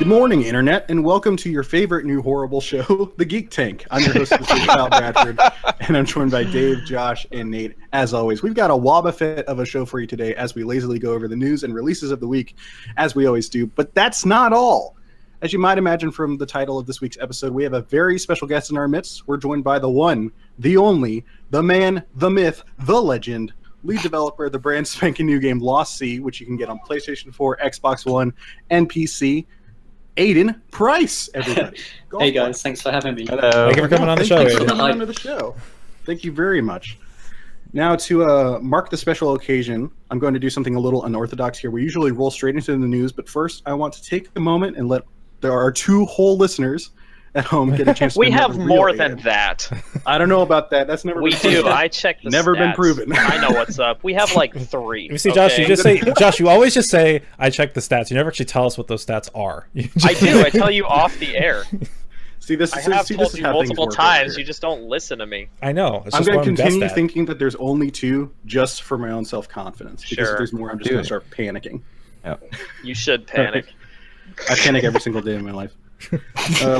Good morning, Internet, and welcome to your favorite new horrible show, the Geek Tank. I'm your host, Kyle Bradford, and I'm joined by Dave, Josh, and Nate. As always, we've got a wobbuffet of a show for you today as we lazily go over the news and releases of the week, as we always do. But that's not all. As you might imagine from the title of this week's episode, we have a very special guest in our midst. We're joined by the one, the only, the man, the myth, the legend, lead developer of the brand spanking new game Lost Sea, which you can get on PlayStation 4, Xbox One, and PC. Aidan Price, everybody. Hey guys, thanks for having me. Hello. Thank you for coming on the show. Thank you for coming on the show. Thank you very much. Now, to mark the special occasion, I'm going to do something a little unorthodox here. We usually roll straight into the news, but first, I want to take a moment and let our two whole listeners at home get a chance to We have more than that. I don't know about that. That's never We been do. proven. I checked the Never been stats. proven. I know what's up. We have like 3. You see, Josh, you just say, Josh, you always just say, I checked the stats. You never actually tell us what those stats are. I do. I tell you off the air. See, this I is, have see, told this is you how things multiple work times. over You here. just don't listen to me. I know. It's I'm just going what to I'm best continue at. thinking that there's only 2 just for my own self-confidence. Because Sure. if there's more, I'm just going to start panicking. You should panic. I panic every single day of my life.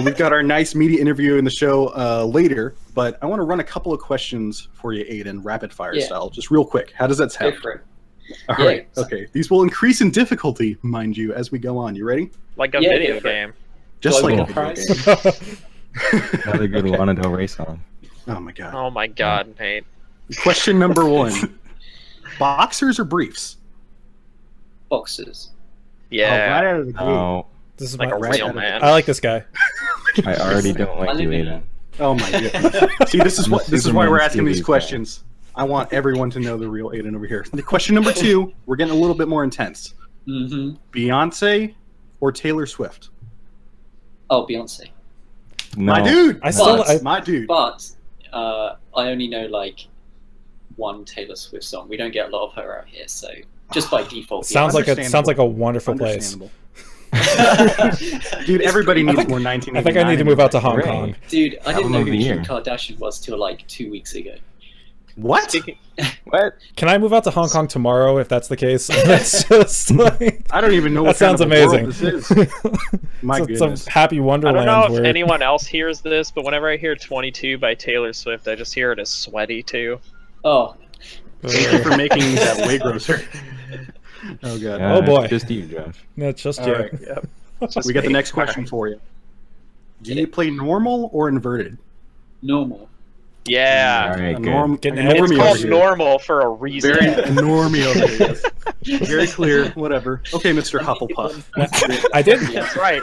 We've got our nice media interview in the show later, but I want to run a couple of questions for you, Aidan, rapid fire style, just real quick. How does that sound? Go for it. All right. Okay. These will increase in difficulty, mind you, as we go on. You ready? Like a Yeah, video go for it. game. Just Do I like win a a video prize? game. Another good Lana Del Rey song. Oh my god. Oh my god, Nate. Question number 1: boxers or briefs? Boxes. Yeah. Oh, right out of the gate. No, This is Like my, a right real out of man. I like this guy. I already don't like you, Aidan. Oh my goodness. See, this is I'm a what this is why Superman we're asking these series questions. I want everyone to know the real Aidan over here. The question number 2, we're getting a little bit more intense. Mm-hmm. Beyonce or Taylor Swift? Oh, Beyonce. No. My dude. I still, But- I, My dude. But I only know like one Taylor Swift song. We don't get a lot of her out here, so just by default. sounds like Understandable. a wonderful place. Understandable. Beyonce. Dude, everybody I needs think- more I 1989. think I need to move out to Hong Right. Kong. Dude, I didn't know Album who of the Kim year. Kardashian was till like 2 weeks ago. What? Speaking- What? Can I move out to Hong Kong tomorrow if that's the case? That's just like, I don't even know that what kind sounds of a world amazing. this is. My Some goodness. happy I wonderland. don't know if where, anyone else hears this, but whenever I hear 22 by Taylor Swift, I just hear it as sweaty too. Oh, Thank you for making that way grosser. Oh god. Oh, boy. Just you, Josh. That's just All you. right. Yep. We got the next question for you. Do you play normal or inverted? normal. Yeah. All right, A good. norm, Getting a ahead of It's normie called over here. normal for a reason. Very normie over here. Yes. Very clear. Whatever. Okay, Mr. Hufflepuff. I did. That's right.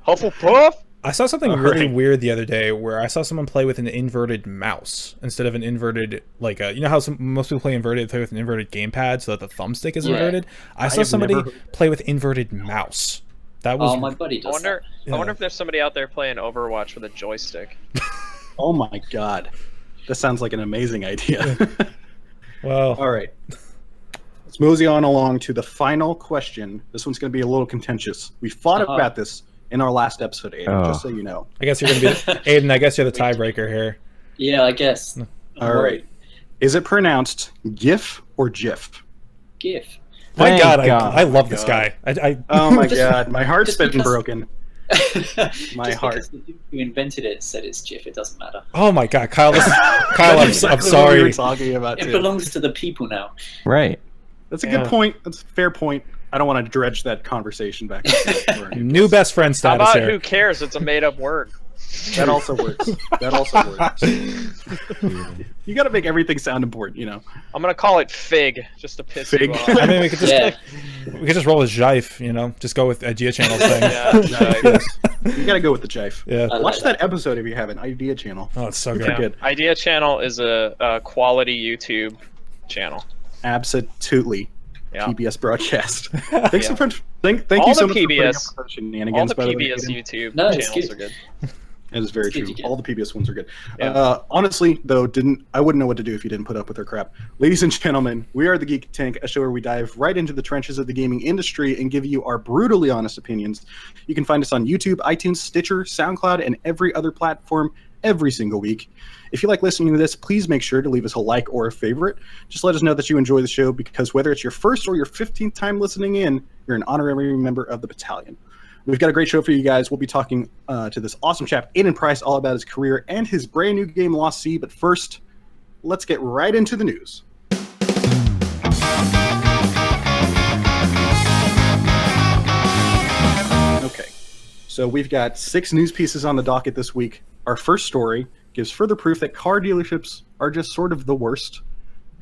Hufflepuff? I saw something All really right. weird the other day where I saw someone play with an inverted mouse instead of an inverted, like you know how most people play with an inverted gamepad so that the thumbstick is Yeah. inverted. I saw have somebody never- play with inverted mouse. That was Oh, my buddy I does wonder. Yeah. I wonder if there's somebody out there playing Overwatch with a joystick. Oh my god. That sounds like an amazing idea. well. All right. Let's mosey on along to the final question. This one's going to be a little contentious. We fought Uh-huh. about this in our last episode, Aidan, Oh. just so you know. I guess you're gonna be Aiden. I guess you're the tiebreaker here. Yeah, I guess. All right. Is it pronounced GIF or GIF? GIF. My Thank God, God. I love this God. guy. I Oh my Just- god, my heart's just been because- broken. My Just heart. because the dude who invented it said it's GIF, it doesn't matter. oh my God, Kyle. Kyle, I'm That's exactly what we sorry. were talking about It too. belongs to the people now. Right. That's a Yeah. good point. That's a fair point. I don't want to dredge that conversation back. New best friend How status about here. who cares? It's a made-up word. That also works. That also works. You got to make everything sound important, you know. I'm gonna call it Fig, just to piss Fig. you off. I mean, we could just Yeah. we could just roll with Jive, you know, just go with Idea Channel thing. Yeah, Jive, nice. yes. You got to go with the jive. Yeah. I Watch like that episode if you haven't. Idea Channel. Oh, it's so Super good. good. Idea Channel is a quality YouTube channel. Absolutely. Yeah. PBS broadcast. Thanks Yeah. so much. Thank All you so the much for putting up PBS with those All shenanigans. the by the way, PBS Aidan. YouTube No, it's channels good. are good. That is very It's good true. to get. All the PBS ones are good. Yeah. Honestly, though, I wouldn't know what to do if you didn't put up with her crap. Ladies and gentlemen, we are the Geek Tank, a show where we dive right into the trenches of the gaming industry and give you our brutally honest opinions. You can find us on YouTube, iTunes, Stitcher, SoundCloud, and every other platform every single week. If you like listening to this, please make sure to leave us a like or a favorite. Just let us know that you enjoy the show, because whether it's your first or your 15th time listening in, you're an honorary member of the battalion. We've got a great show for you guys. We'll be talking to this awesome chap, Aidan Price, all about his career and his brand new game, Lost Sea. But first, let's get right into the news. Okay, so we've got 6 news pieces on the docket this week. Our first story gives further proof that car dealerships are just sort of the worst.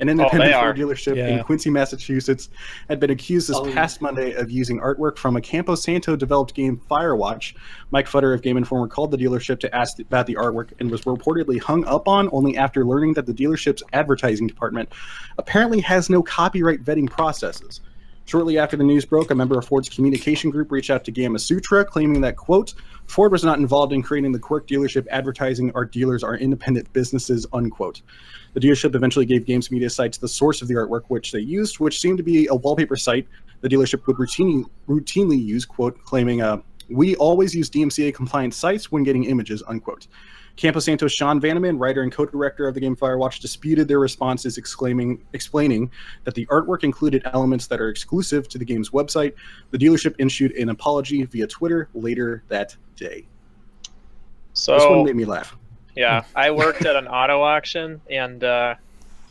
An independent Ford dealership in Quincy, Massachusetts had been accused this past Monday of using artwork from a Campo Santo developed game, Firewatch. Mike Futter of Game Informer called the dealership to ask about the artwork and was reportedly hung up on only after learning that the dealership's advertising department apparently has no copyright vetting processes. Shortly after the news broke, a member of Ford's communication group reached out to Gamma Sutra, claiming that, quote, Ford was not involved in creating the quirk dealership advertising. Our dealers are independent businesses, unquote. The dealership eventually gave games media sites the source of the artwork which they used, which seemed to be a wallpaper site the dealership would routinely use, quote, claiming, we always use DMCA compliant sites when getting images, unquote. Campo Santo's Sean Vanneman, writer and co-director of the game Firewatch, disputed their responses, explaining that the artwork included elements that are exclusive to the game's website. The dealership issued an apology via Twitter later that day. So this one made me laugh. Yeah, I worked at an auto auction and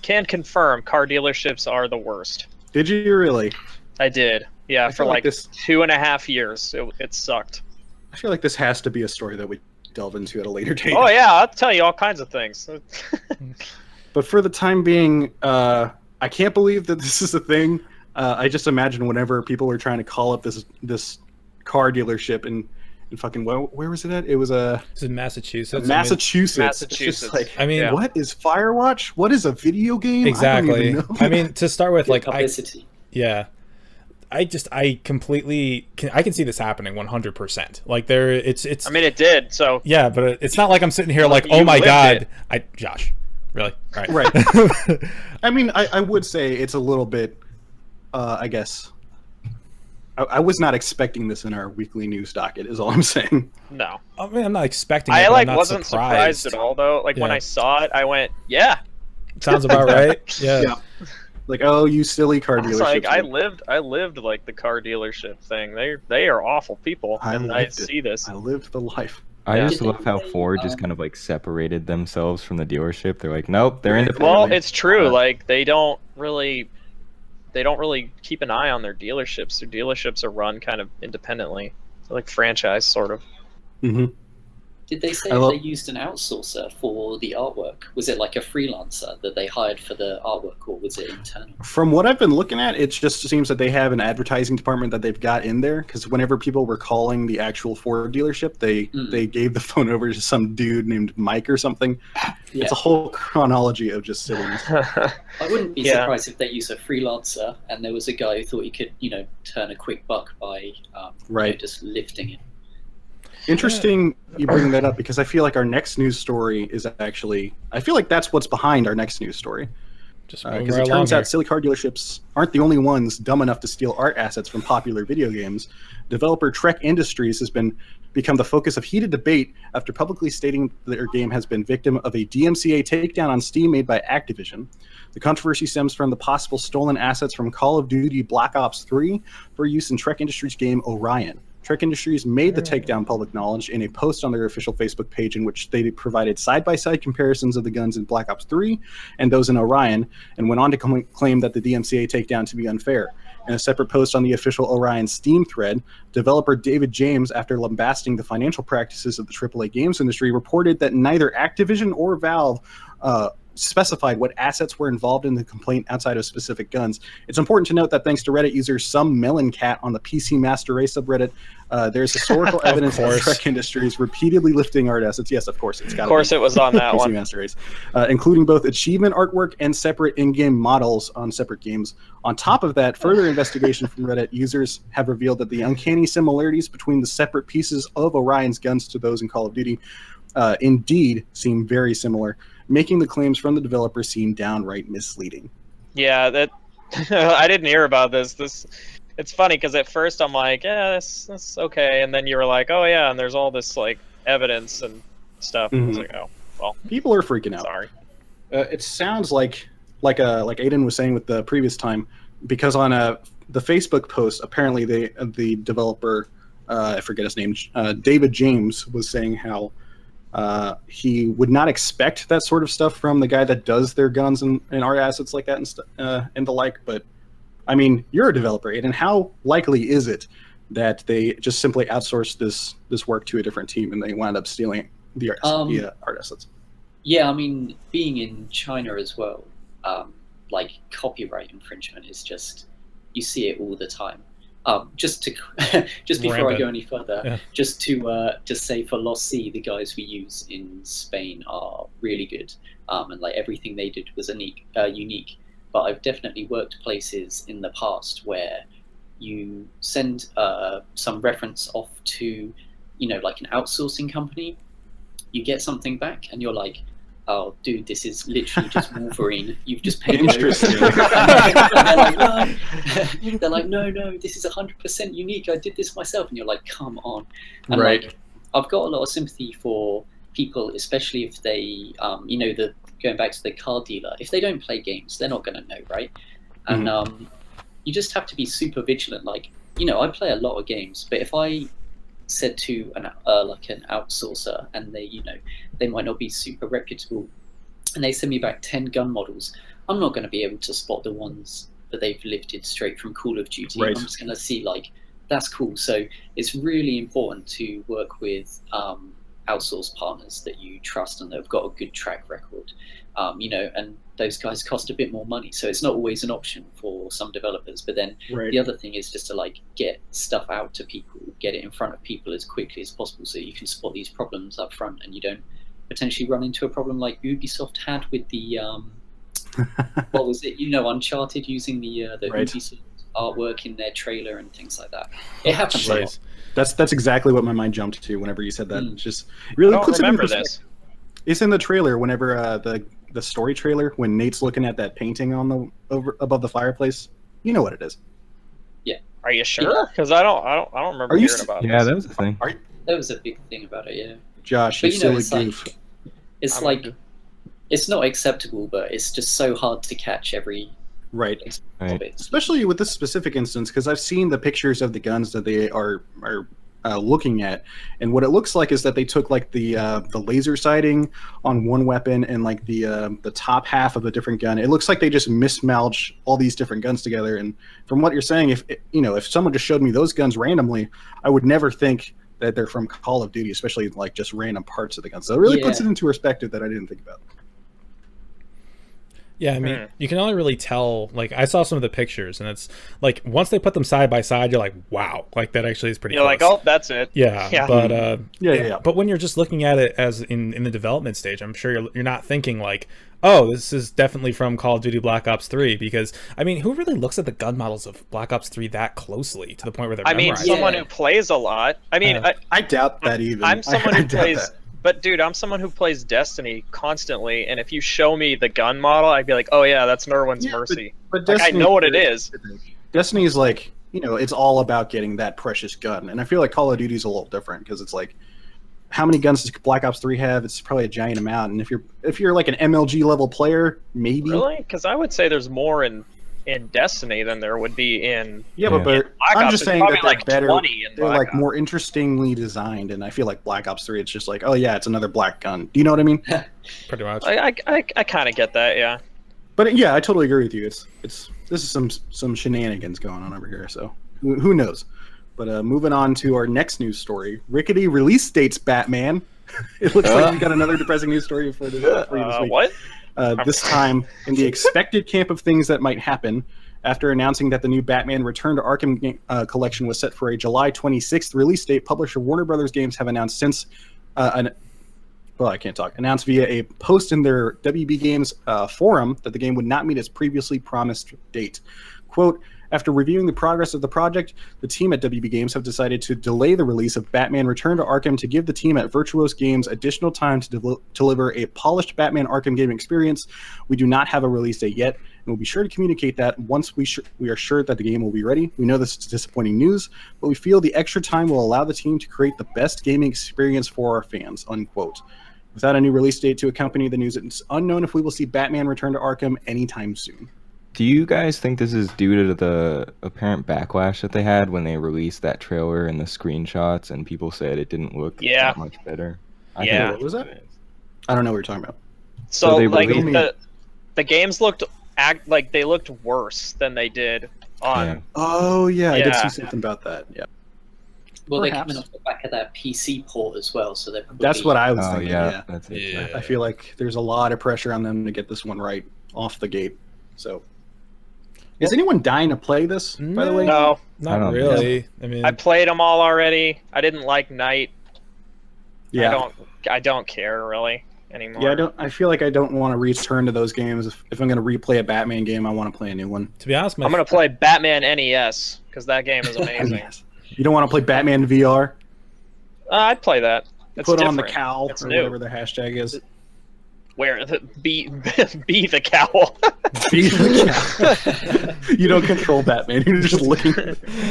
can confirm car dealerships are the worst. Did you really? I did. Yeah, for like this 2.5 years. It sucked. I feel like this has to be a story that we delve into at a later date. Oh yeah, I'll tell you all kinds of things. But for the time being, I can't believe that this is a thing. I just imagine whenever people are trying to call up this car dealership and fucking where was it at? It was It's in Massachusetts. Massachusetts. It's just like, I mean, what is Firewatch? What is a video game? Exactly. I don't even know. I mean, to start with, like, publicity. I can see this happening 100%. Like it's. I mean, it did. So yeah, but it's not like I'm sitting here like, oh my god, Josh, really? All right. Right. I mean, I would say it's a little bit. I guess. I was not expecting this in our weekly news docket. Is all I'm saying. No. I mean, I'm not expecting. I I'm not wasn't surprised at all though. Like when I saw it, I went, yeah. Sounds about right. Yeah. Like, oh, you silly car dealership. Like I lived like the car dealership thing. They are awful people, and I see this. I lived the life. I just love how Ford just kind of like separated themselves from the dealership. They're like, nope, they're independent. Well, it's true. Like they don't really keep an eye on their dealerships. Their dealerships are run kind of independently, like franchise sort of. Mm-hmm. Did they say they used an outsourcer for the artwork? Was it like a freelancer that they hired for the artwork, or was it internal? From what I've been looking at, it just seems that they have an advertising department that they've got in there. Because whenever people were calling the actual Ford dealership, they gave the phone over to some dude named Mike or something. Yeah. It's a whole chronology of just silliness. I wouldn't be surprised if they used a freelancer and there was a guy who thought he could, turn a quick buck by just lifting it. Interesting you bring that up, because I feel like our next news story is actually... I feel like that's what's behind our next news story. Because it turns out silly car dealerships aren't the only ones dumb enough to steal art assets from popular video games. Developer Trek Industries has become the focus of heated debate after publicly stating that their game has been victim of a DMCA takedown on Steam made by Activision. The controversy stems from the possible stolen assets from Call of Duty Black Ops 3 for use in Trek Industries' game Orion. Trek Industries made the takedown public knowledge in a post on their official Facebook page in which they provided side-by-side comparisons of the guns in Black Ops 3 and those in Orion, and went on to claim that the DMCA takedown to be unfair. In a separate post on the official Orion Steam thread, developer David James, after lambasting the financial practices of the AAA games industry, reported that neither Activision or Valve specified what assets were involved in the complaint outside of specific guns. It's important to note that thanks to Reddit user Some Melon Cat on the PC Master Race subreddit, there's historical evidence of Trek Industries repeatedly lifting art assets. Yes, of course, it's got. Of course, it was on that PC one. Master Race, including both achievement artwork and separate in-game models on separate games. On top of that, further investigation from Reddit users have revealed that the uncanny similarities between the separate pieces of Orion's guns to those in Call of Duty indeed seem very similar, making the claims from the developer seem downright misleading. Yeah, that I didn't hear about this. It's funny because at first I'm like, yeah, that's okay, and then you were like, oh yeah, and there's all this like evidence and stuff. I was like, oh well. People are freaking out. Sorry. It sounds like Aidan was saying with the previous time, because on the Facebook post, apparently the developer I forget his name, David James, was saying how he would not expect that sort of stuff from the guy that does their guns and art assets like that and the like. But I mean, you're a developer, and how likely is it that they just simply outsource this work to a different team and they wind up stealing the art assets? Yeah, I mean, being in China as well, like copyright infringement is just, you see it all the time. Just before I go any further, just to say for Lost Sea, the guys we use in Spain are really good, and like everything they did was unique. But I've definitely worked places in the past where you send some reference off to, like an outsourcing company, you get something back, and you're like, oh, dude, this is literally just Wolverine. You've just paid it over. And they're like, no, this is 100% unique. I did this myself. And you're like, come on. And like, I've got a lot of sympathy for people, especially if they, going back to the car dealer, if they don't play games, they're not going to know, right? And you just have to be super vigilant. Like, I play a lot of games, but if I said to an outsourcer, and they might not be super reputable, and they send me back 10 gun models, I'm not going to be able to spot the ones that they've lifted straight from Call of Duty. I'm just going to see like, that's cool. So it's really important to work with outsource partners that you trust and that have got a good track record, and those guys cost a bit more money, so it's not always an option for some developers. But then the other thing is just to like get stuff out to people, get it in front of people as quickly as possible, so you can spot these problems up front, and you don't potentially run into a problem like Ubisoft had with the what was it? Uncharted, using the Ubisoft artwork in their trailer and things like that. It happens a lot. That's exactly what my mind jumped to whenever you said that. It's just really puts it in perspective. It's in the trailer whenever the story trailer, when Nate's looking at that painting on the above the fireplace. You know what it is. Yeah. Are you sure? Because I don't remember hearing about it. Yeah, that was a thing. That was a big thing about it. Yeah. Josh, you silly goof. It's like it's not acceptable, but it's just so hard to catch every. Right. Especially with this specific instance, because I've seen the pictures of the guns that they are looking at, and what it looks like is that they took like the laser sighting on one weapon and like the top half of a different gun. It looks like they just mismatched all these different guns together. And from what you're saying, if someone just showed me those guns randomly, I would never think that they're from Call of Duty, especially like just random parts of the guns. So it really puts it into perspective that I didn't think about. Yeah, I mean, you can only really tell, like, I saw some of the pictures, and it's, like, once they put them side by side, you're like, wow, like, that actually is pretty close. You're like, oh, that's it. Yeah. But, but when you're just looking at it as in the development stage, I'm sure you're not thinking, like, oh, this is definitely from Call of Duty Black Ops 3, because, I mean, who really looks at the gun models of Black Ops 3 that closely, to the point where they're memorized? Someone who plays a lot. I mean, I doubt that even. I'm someone who plays... But dude, I'm someone who plays Destiny constantly, and if you show me the gun model, I'd be like, "Oh yeah, that's Nerwin's Mercy." But like, I know what it is. Destiny is like, it's all about getting that precious gun, and I feel like Call of Duty is a little different because it's like, how many guns does Black Ops 3 have? It's probably a giant amount, and if you're like an MLG level player, maybe. Really? Because I would say there's more in Destiny than there would be in. Yeah, but I'm just saying that they're like better. They're like Ops. more interestingly designed, and I feel like Black Ops 3, it's just like, oh yeah, it's another black gun. Do you know what I mean? Pretty much. I kind of get that, yeah. But yeah, I totally agree with you. This is some shenanigans going on over here. So who knows? But moving on to our next news story: rickety release dates, Batman. It looks like we got another depressing news story for you this week. What? This time in the expected camp of things that might happen, after announcing that the new Batman Return to Arkham collection was set for a July 26th release date, publisher Warner Brothers Games have announced announced via a post in their WB Games forum that the game would not meet its previously promised date. Quote, after reviewing the progress of the project, the team at WB Games have decided to delay the release of Batman Return to Arkham to give the team at Virtuos Games additional time to deliver a polished Batman Arkham game experience. We do not have a release date yet, and we'll be sure to communicate that once we are sure that the game will be ready. We know this is disappointing news, but we feel the extra time will allow the team to create the best gaming experience for our fans, unquote. Without a new release date to accompany the news, it's unknown if we will see Batman Return to Arkham anytime soon. Do you guys think this is due to the apparent backlash that they had when they released that trailer and the screenshots, and people said it didn't look that much better? Yeah. What was that? I don't know what you're talking about. So they like released- the games looked like they looked worse than they did on. Yeah. Oh yeah, I did Yeah. see something about that. Yeah. Well, they're Perhaps. coming off the back of that PC port as well, so they're probably... That's what I was Oh thinking. yeah, Yeah. that's it. Yeah. I feel like there's a lot of pressure on them to get this one right off the gate. So, is anyone dying to play this? By the way, No, I Not don't really. I mean, I played them all already. I didn't like Night. yeah, I don't care really anymore. yeah. I feel like I don't want to return to those games. If I'm going to replay a Batman game, I want to play a new one. to be honest, I'm gonna play Batman NES because that game is amazing. Yes. You don't want to play Batman VR? I'd play that. It's Put on different. the cowl It's or new. whatever the hashtag is. Where the be the cowl. Be the cowl. You don't control Batman. You're just looking.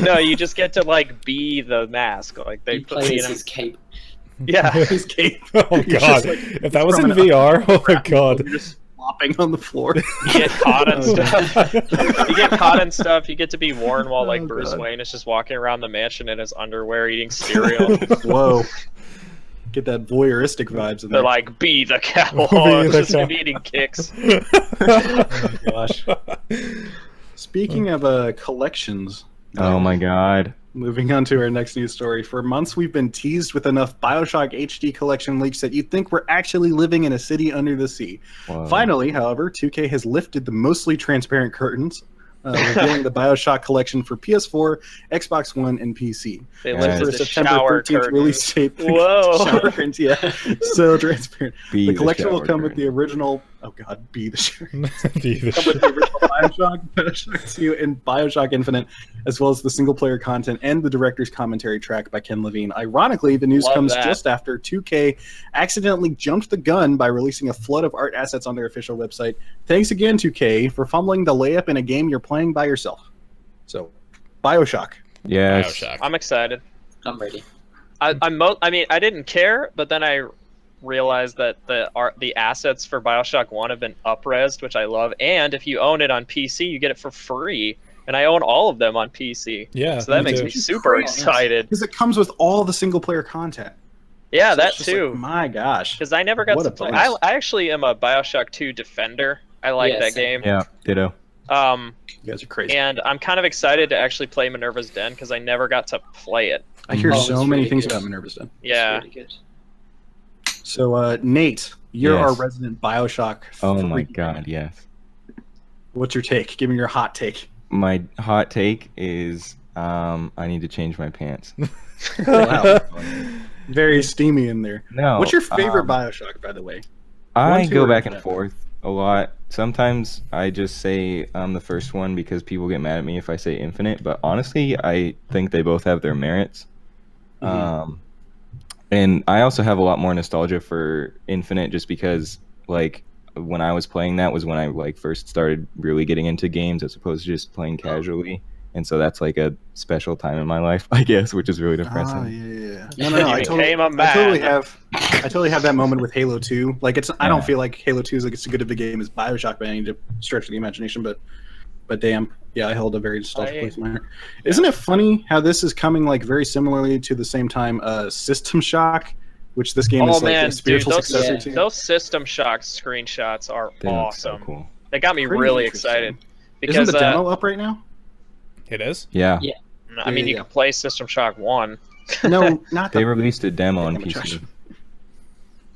No, you just get to like be the mask. Like they He put me plays in. his cape. Yeah. His cape. oh You're god, just, like, if that was in from an VR, oh my god. You're just flopping on the floor. You get caught in Oh, stuff. You get caught in stuff. You get to be Warren while like Oh, Bruce God. Wayne is just walking around the mansion in his underwear eating cereal. Whoa. Get that voyeuristic vibes in They're there. like, be the cowl. Be the Just cowl. him eating kicks. Oh, gosh. Speaking of collections. Oh my god. Moving on to our next news story. For months, we've been teased with enough Bioshock HD collection leaks that you'd think we're actually living in a city under the sea. Whoa. Finally, however, 2K has lifted the mostly transparent curtains, revealing the Bioshock collection for PS4, Xbox One, and PC. They Yeah. lifted For the September shower 13th curtain. release date. Whoa. Shower curtains, yeah. So transparent. Be The collection will shower come with curtain. the original. Oh god, be the shower. Be the Come with the original Bioshock, Bioshock 2, and Bioshock Infinite, as well as the single-player content and the director's commentary track by Ken Levine. Ironically, the news Love comes that. just after 2K accidentally jumped the gun by releasing a flood of art assets on their official website. Thanks again, 2K, for fumbling the layup in a game you're playing by yourself. So, Bioshock. Yes. Bioshock. I'm excited. I'm ready. I mean, I didn't care, but then I realized that the assets for Bioshock 1 have been up-resed, which I love. And if you own it on PC, you get it for free. And I own all of them on PC. Yeah, So that me makes too. me super Crazy. excited. Because it comes with all the single-player content. Yeah, So that it's just like, too. my gosh. Because I never got What to a play. bonus. I actually am a Bioshock 2 defender. I like Yeah, that same. game. Yeah, ditto. You guys are crazy. And I'm kind of excited to actually play Minerva's Den because I never got to play it. I hear Oh, so it's many really things good. about Minerva's Den. Yeah. It's really good. So, Nate, you're our Yes. resident Bioshock Oh my freak. god, yes. What's your take? Give me your hot take. My hot take is I need to change my pants. Wow. Very steamy in there. No. What's your favorite um, Bioshock, by the way? I One, two, go or back and Infinite? forth a lot. Sometimes I just say the first one because people get mad at me if I say Infinite, but honestly, I think they both have their merits. Mhm. And I also have a lot more nostalgia for Infinite just because, like, when I was playing that was when I, like, first started really getting into games as opposed to just playing casually. And so that's, like, a special time in my life, I guess, which is really depressing. Ah, yeah. No. You I became a I totally man. have that moment with Halo 2. Like, I Yeah. don't feel like Halo 2 is like as good of a game as Bioshock by any stretch of the imagination, but damn, yeah, I hold a very nostalgic place in my heart. Isn't it funny how this is coming like very similarly to the same time System Shock, which this game Oh is like man, a spiritual dude, successor yeah. to? those System Shock screenshots are They look so awesome. cool. They got me Pretty really interesting. excited Isn't because the demo up right now? It is. Yeah. Yeah. I mean, Yeah, you yeah. can play System Shock 1. No, not They the released a demo on Damn it, Josh. PC.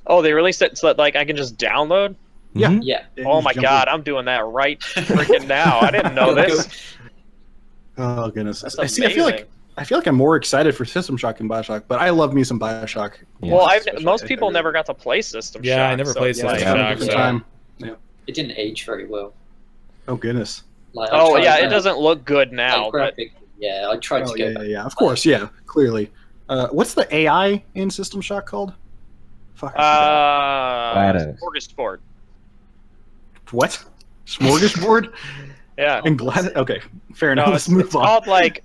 Oh, they released it so that like I can just download. Yeah. Mhm. Yeah. Oh my god, I'm doing that right freaking now. I didn't know Go, this. Oh goodness! That's I see. I feel amazing. like I'm more excited for System Shock than Bioshock, but I love me some Bioshock. Yeah. Well, Especially- most I people really- never got to play System Shock. Yeah, I never played it's System like- Yeah, Shock, good so- time. It didn't age very well. Oh goodness! Like, I Oh tried yeah, to- it doesn't look good now, like, but graphic, yeah, I tried Oh to go yeah, back. yeah. Of course, yeah. Clearly, what's the AI in System Shock called? Fuck. I forgot. Smorgasbord. What? Smorgasbord? Yeah. And glad. Okay, fair enough. No, Let's it's move on. called like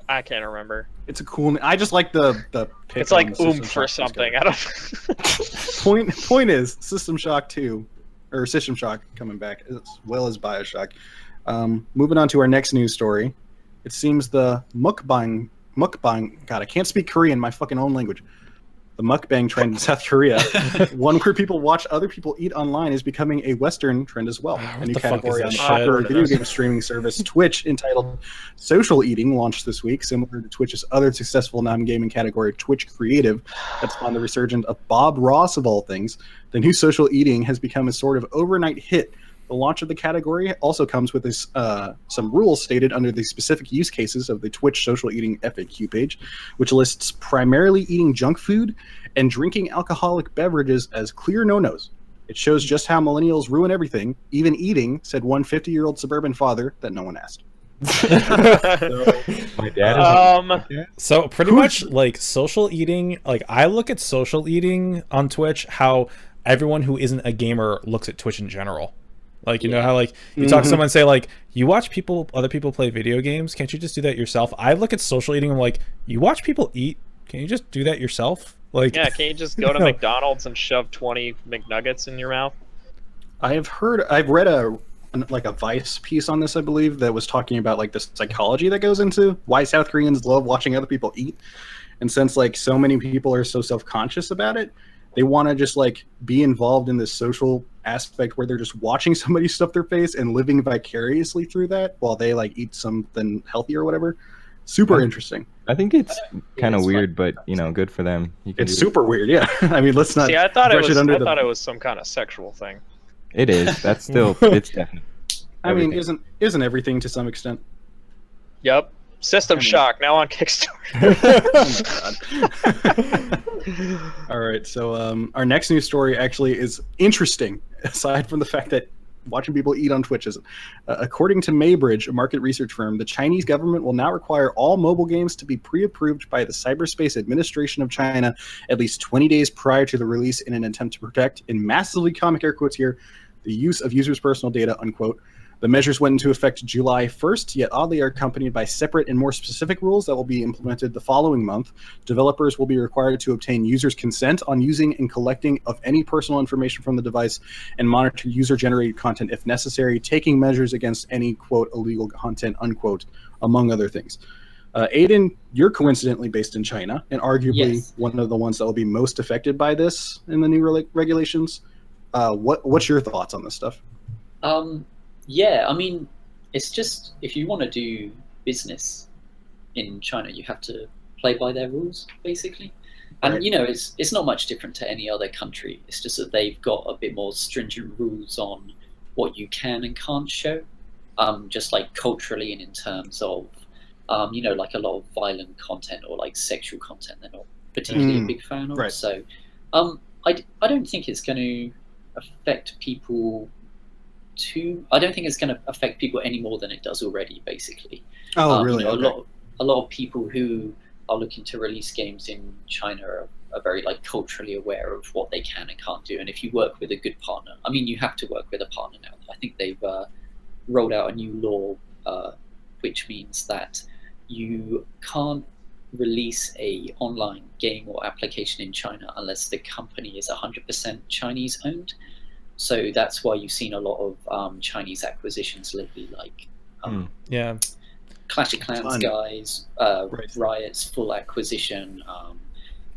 I can't remember. It's a cool. I just like the. Pick It's like on System oomph or Shock. something. I don't. Point is, System Shock 2 or System Shock coming back, as well as Bioshock. Moving on to our next news story. It seems the mukbang, God, I can't speak Korean, my fucking own language. The mukbang trend in South Korea, one where people watch other people eat online, is becoming a Western trend as well. A new category on the popular video game streaming service Twitch, entitled Social Eating, launched this week, similar to Twitch's other successful non-gaming category, Twitch Creative, that spawned the resurgence of Bob Ross, of all things. The new Social Eating has become a sort of overnight hit. The launch of the category also comes with some rules stated under the specific use cases of the Twitch Social Eating FAQ page, which lists primarily eating junk food and drinking alcoholic beverages as clear no-nos. It shows just how millennials ruin everything, even eating, said one 50-year-old suburban father that no one asked. My dad So pretty much like social eating, like I look at social eating on Twitch, how everyone who isn't a gamer looks at Twitch in general. Like, you know how, like, you talk to someone and say, like, you watch other people play video games? Can't you just do that yourself? I look at social eating, I'm like, you watch people eat? Can you just do that yourself? Like, yeah, can't you just go to McDonald's and shove 20 McNuggets in your mouth? I've read a Vice piece on this, I believe, that was talking about, like, the psychology that goes into why South Koreans love watching other people eat. And since, like, so many people are so self-conscious about it, they want to just, like, be involved in this social aspect where they're just watching somebody stuff their face and living vicariously through that while they, like, eat something healthy or whatever. Super interesting. I think it's kind of weird, but, you know, good for them. It's super weird, yeah. I mean, let's not. See, I thought it was some kind of sexual thing. It is. That's still. It's definitely. I mean, isn't everything to some extent? Yep. System Shock now on Kickstarter. Oh my God. All right, so our next news story actually is interesting, aside from the fact that watching people eat on Twitch isn't. According to Maybridge, a market research firm, the Chinese government will now require all mobile games to be pre-approved by the Cyberspace Administration of China at least 20 days prior to the release, in an attempt to protect, in massively comic air quotes here, the use of users' personal data, unquote. The measures went into effect July 1st, yet oddly are accompanied by separate and more specific rules that will be implemented the following month. Developers will be required to obtain users' consent on using and collecting of any personal information from the device, and monitor user-generated content if necessary, taking measures against any, quote, illegal content, unquote, among other things. Aidan, you're coincidentally based in China, and arguably one of the ones that will be most affected by this in the new regulations. What's your thoughts on this stuff? Yeah, I mean, it's just, if you want to do business in China, you have to play by their rules, basically. And, right. You know, it's not much different to any other country. It's just that they've got a bit more stringent rules on what you can and can't show, just like culturally and in terms of, you know, like a lot of violent content or like sexual content they're not particularly a big fan of. Right. So I don't think it's going to affect people I don't think it's going to affect people any more than it does already, basically. Oh, really? You know, a lot of people who are looking to release games in China are very like culturally aware of what they can and can't do. And if you work with a good partner, I mean, you have to work with a partner now. I think they've rolled out a new law, which means that you can't release a online game or application in China unless the company is 100% Chinese owned. So that's why you've seen a lot of Chinese acquisitions lately, like Clash of Clans guys, Riot's full acquisition,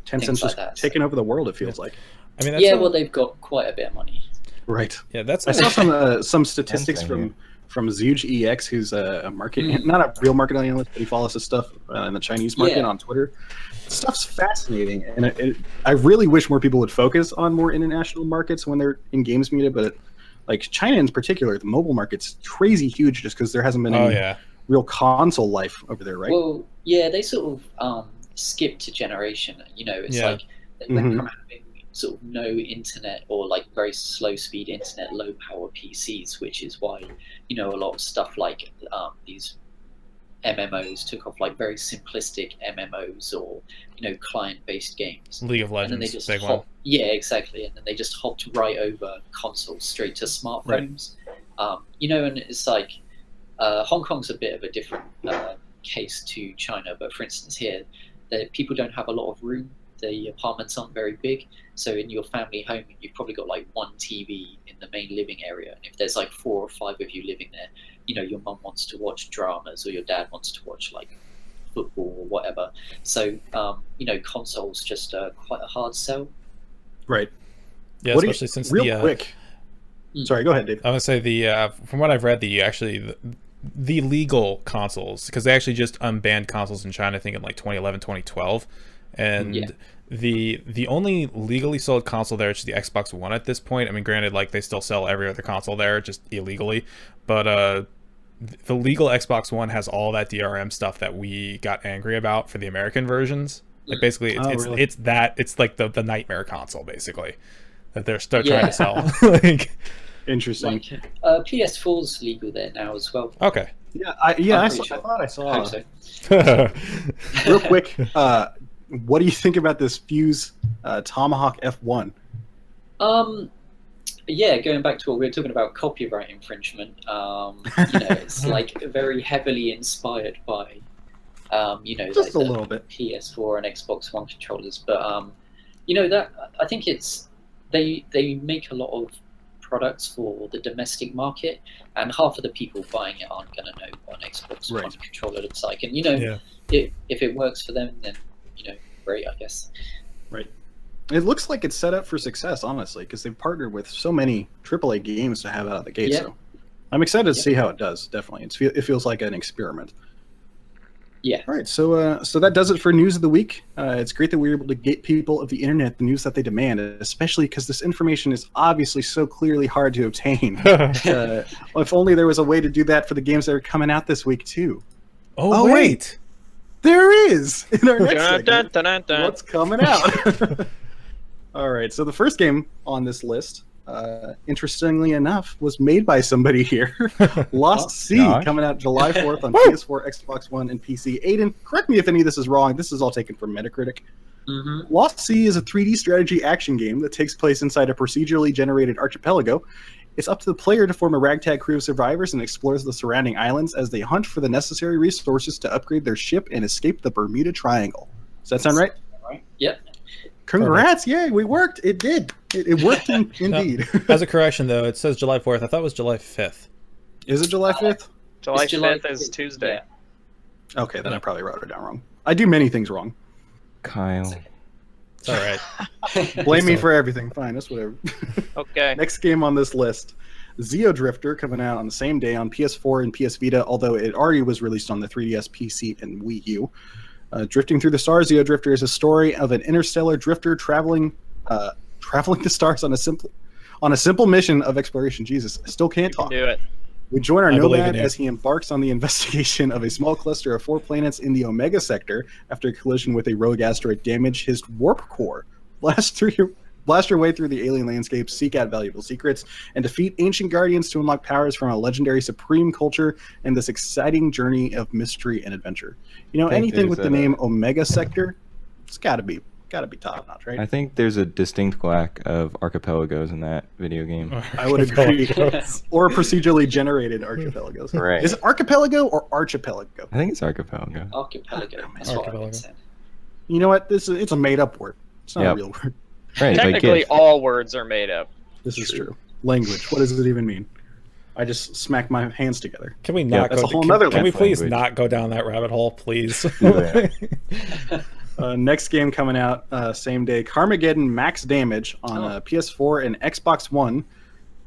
Tencent's just taking over the world, it feels like. I mean, that's well, they've got quite a bit of money. Right. Yeah, that's. I saw some statistics from Zuge EX, who's a market, not a real market analyst, but he follows his stuff in the Chinese market on Twitter. Stuff's fascinating, and I really wish more people would focus on more international markets when they're in games media, but like China in particular, the mobile market's crazy huge just because there hasn't been any real console life over there, right? Well, yeah, they sort of skipped a generation. You know, it's like they went from having sort of no internet or like very slow speed internet, low power PCs, which is why, you know, a lot of stuff like these MMOs took off, like very simplistic MMOs or, you know, client-based games. League of Legends, and then they just big one. Yeah, exactly. And then they just hopped right over consoles straight to smartphones. Right. You know, and it's like Hong Kong's a bit of a different case to China, but for instance here, people don't have a lot of room. the apartments aren't very big. So in your family home, you've probably got like one TV in the main living area. And if there's like 4 or 5 of you living there, you know, your mum wants to watch dramas or your dad wants to watch like football or whatever. So, you know, consoles just quite a hard sell. Right. Yeah, especially since real quick. Sorry, go ahead, Dave. I would say from what I've read, the legal consoles, because they actually just unbanned consoles in China, I think in like 2011, 2012, and the only legally sold console there is the Xbox One at this point. I mean, granted, like they still sell every other console there, just illegally, but the legal Xbox One has all that DRM stuff that we got angry about for the American versions. Like basically, it's like the nightmare console basically that they're still trying to sell. Like, interesting. Like, PS4's legal there now as well. Okay. Yeah, I thought I saw. Real quick, what do you think about this Fuse Tomahawk F1? Yeah, going back to what we were talking about, copyright infringement. You know, it's like very heavily inspired by, you know, just like a little bit PS4 and Xbox One controllers. But you know, that I think it's they make a lot of products for the domestic market, and half of the people buying it aren't going to know what an Xbox One controller looks like. And you know, if it works for them, then you know, great, I guess. Right. It looks like it's set up for success, honestly, because they've partnered with so many AAA games to have out of the gate. So I'm excited to see how it does. Definitely, it feels like an experiment. Yeah. All right. So that does it for news of the week. It's great that we're able to get people of the internet the news that they demand, especially because this information is obviously so clearly hard to obtain. If only there was a way to do that for the games that are coming out this week too. Oh wait. There is in our next segment. What's coming out? All right. So the first game on this list, interestingly enough, was made by somebody here. Lost Sea, coming out July 4th on PS4, Xbox One, and PC. Aidan, correct me if any of this is wrong. This is all taken from Metacritic. Lost Sea is a 3D strategy action game that takes place inside a procedurally generated archipelago. It's up to the player to form a ragtag crew of survivors and explores the surrounding islands as they hunt for the necessary resources to upgrade their ship and escape the Bermuda Triangle. Does that sound right? Yep. Congrats! Yay, we worked. It did. It worked indeed. As a correction, though, it says July 4th. I thought it was July 5th. Is it July 5th? July 5th is Tuesday. Yeah. Okay, then I probably wrote it down wrong. I do many things wrong. Kyle. It's all right. Blame me for everything. Fine, that's whatever. Okay. Next game on this list, Zeo Drifter, coming out on the same day on PS4 and PS Vita, although it already was released on the 3DS, PC, and Wii U. Drifting Through the Stars, Zeo Drifter is a story of an interstellar drifter traveling the stars on a simple mission of exploration. Jesus, I still can't talk. Do it. We join our nomad as he embarks on the investigation of a small cluster of 4 planets in the Omega Sector after a collision with a rogue asteroid damaged his warp core. Blast your way through the alien landscape, seek out valuable secrets, and defeat ancient guardians to unlock powers from a legendary supreme culture and this exciting journey of mystery and adventure. You know, anything with the name Omega Sector, it's gotta be top notch, right? I think there's a distinct lack of archipelagos in that video game. I would agree. Or procedurally generated archipelagos. Right. Is it archipelago or archipelago? I think it's archipelago. Archipelago. That's what I said. You know what? It's a made up word. It's not a real word. Right, technically, all words are made up. This is true. Language. What does it even mean? I just smacked my hands together. Can we not that's a whole nother Can we please language. not go down that rabbit hole, please? Next game coming out same day, Carmageddon Max Damage on PS4 and Xbox One.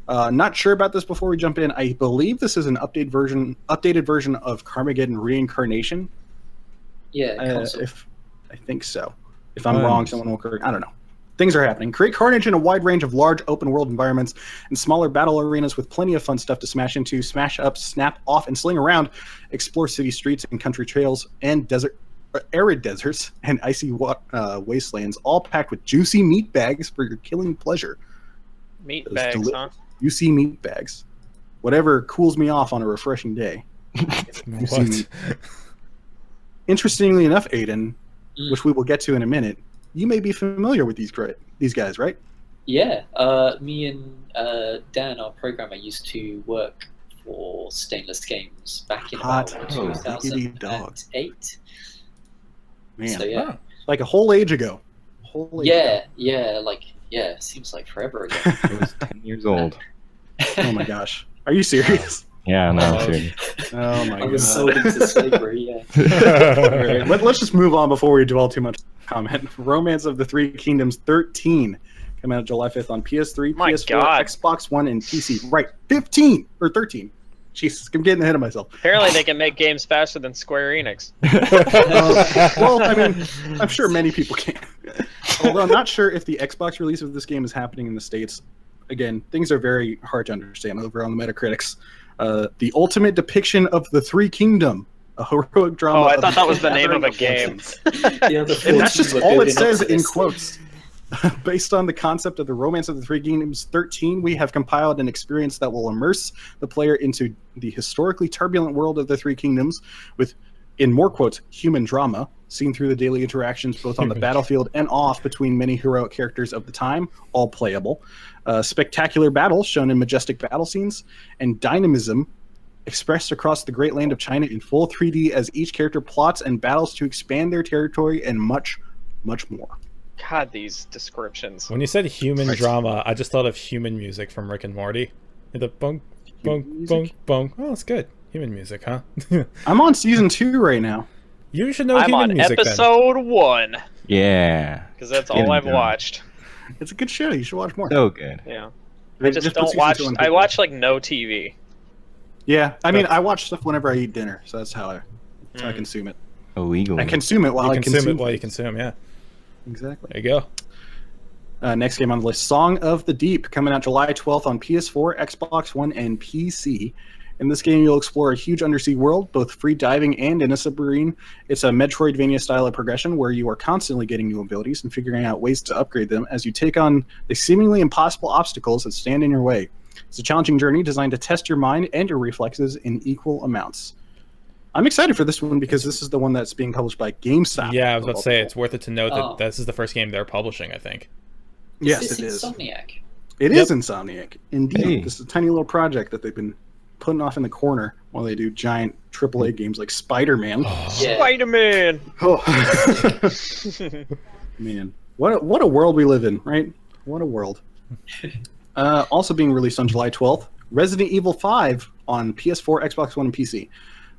Not sure about this before we jump in. I believe this is an updated version of Carmageddon Reincarnation. Yeah, I think so. If I'm wrong, someone will correct. I don't know. Things are happening. Create carnage in a wide range of large open-world environments and smaller battle arenas with plenty of fun stuff to smash into, smash up, snap off, and sling around. Explore city streets and country trails and arid deserts and icy wastelands, all packed with juicy meat bags for your killing pleasure. Meat bags, huh? Juicy meat bags. Whatever cools me off on a refreshing day. What? Interestingly enough, Aidan, which we will get to in a minute, you may be familiar with these guys, right? Yeah. Me and Dan, our programmer, used to work for Stainless Games back in about 2008. Man, So, yeah. like a whole age ago. Holy it seems like forever ago. It was 10 years old. Oh my gosh. Are you serious? Yeah, no, I'm serious. Oh my I god. was sold into slavery, yeah. Right. Let's just move on before we dwell too much on the comment. Romance of the Three Kingdoms 13 coming out July 5th on PS3, My PS4, God. Xbox One, and PC. Right, 15 or 13. Jesus, I'm getting ahead of myself. Apparently, they can make games faster than Square Enix. Well, I mean, I'm sure many people can. Although I'm not sure if the Xbox release of this game is happening in the States. Again, things are very hard to understand over on the Metacritics. The ultimate depiction of the Three Kingdom, a heroic drama. Oh, I thought that was the name of a game. And that's just all it says in quotes. Based on the concept of the Romance of the Three Kingdoms 13, we have compiled an experience that will immerse the player into the historically turbulent world of the Three Kingdoms with, in more quotes, human drama, seen through the daily interactions both on the battlefield and off between many heroic characters of the time, all playable. Spectacular battles shown in majestic battle scenes, and dynamism expressed across the great land of China in full 3D as each character plots and battles to expand their territory and much, much more. God, these descriptions. When you said human drama, I just thought of human music from Rick and Morty. The bong, bong, bong, bong. Oh, it's good. Human music, huh? I'm on season 2 right now. You should know I'm human on music episode 1. Yeah. Because that's Get all 'em I've done. watched. It's a good show. You should watch more. So good. Yeah. They I just put don't season watch. 2 on I TV. watch like no TV. Yeah, I mean, I watch stuff whenever I eat dinner, so that's how I Mm. consume it. Illegal. I consume it while I You consume consume it while you consume, yeah. Exactly. There you go. Next game on the list, Song of the Deep, coming out July 12th on PS4, Xbox One, and PC. In this game, you'll explore a huge undersea world, both free diving and in a submarine. It's a Metroidvania style of progression where you are constantly getting new abilities and figuring out ways to upgrade them as you take on the seemingly impossible obstacles that stand in your way. It's a challenging journey designed to test your mind and your reflexes in equal amounts. I'm excited for this one because this is the one that's being published by GameStop. Yeah, I was about to say, it's worth it to note that this is the first game they're publishing, I think. Yes, Is it this is. Insomniac? It is Insomniac. Indeed. Hey. This is a tiny little project that they've been putting off in the corner while they do giant AAA games like Spider-Man. Yeah. Spider-Man. Oh. Man, what a world we live in, right? What a world. Also being released on July 12th, Resident Evil 5 on PS4, Xbox One, and PC.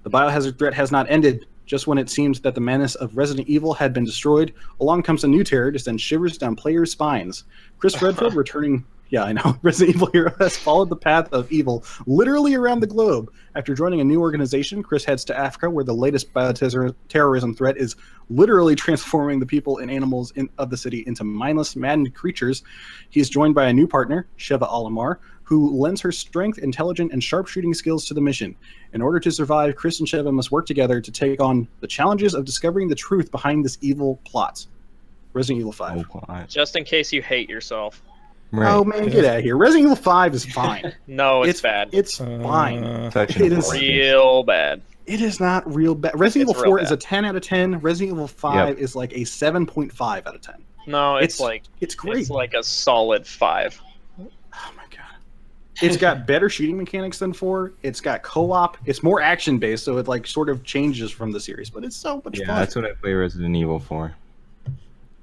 The biohazard threat has not ended. Just when it seemed that the menace of Resident Evil had been destroyed, along comes a new terror to send shivers down players' spines. Chris Redfield returning... Yeah, I know. Resident Evil hero has followed the path of evil literally around the globe. After joining a new organization, Chris heads to Africa, where the latest bioterrorism threat is literally transforming the people and animals of the city into mindless, maddened creatures. He is joined by a new partner, Sheva Alamar, who lends her strength, intelligence, and sharpshooting skills to the mission. In order to survive, Chris and Sheva must work together to take on the challenges of discovering the truth behind this evil plot. Resident Evil 5. Just in case you hate yourself. Right. Oh man, get out of here. Resident Evil 5 is fine. No, it's bad. It's fine. Touching It is real bad. It is not real bad. Resident It's Evil real 4 is a 10 out of 10. Resident Evil 5 is like a 7.5 out of 10. No, it's like it's great. It's like a solid 5. Oh my god. It's got better shooting mechanics than 4. It's got co-op. It's more action based, so it like sort of changes from the series, but it's so much fun. That's what I play Resident Evil for.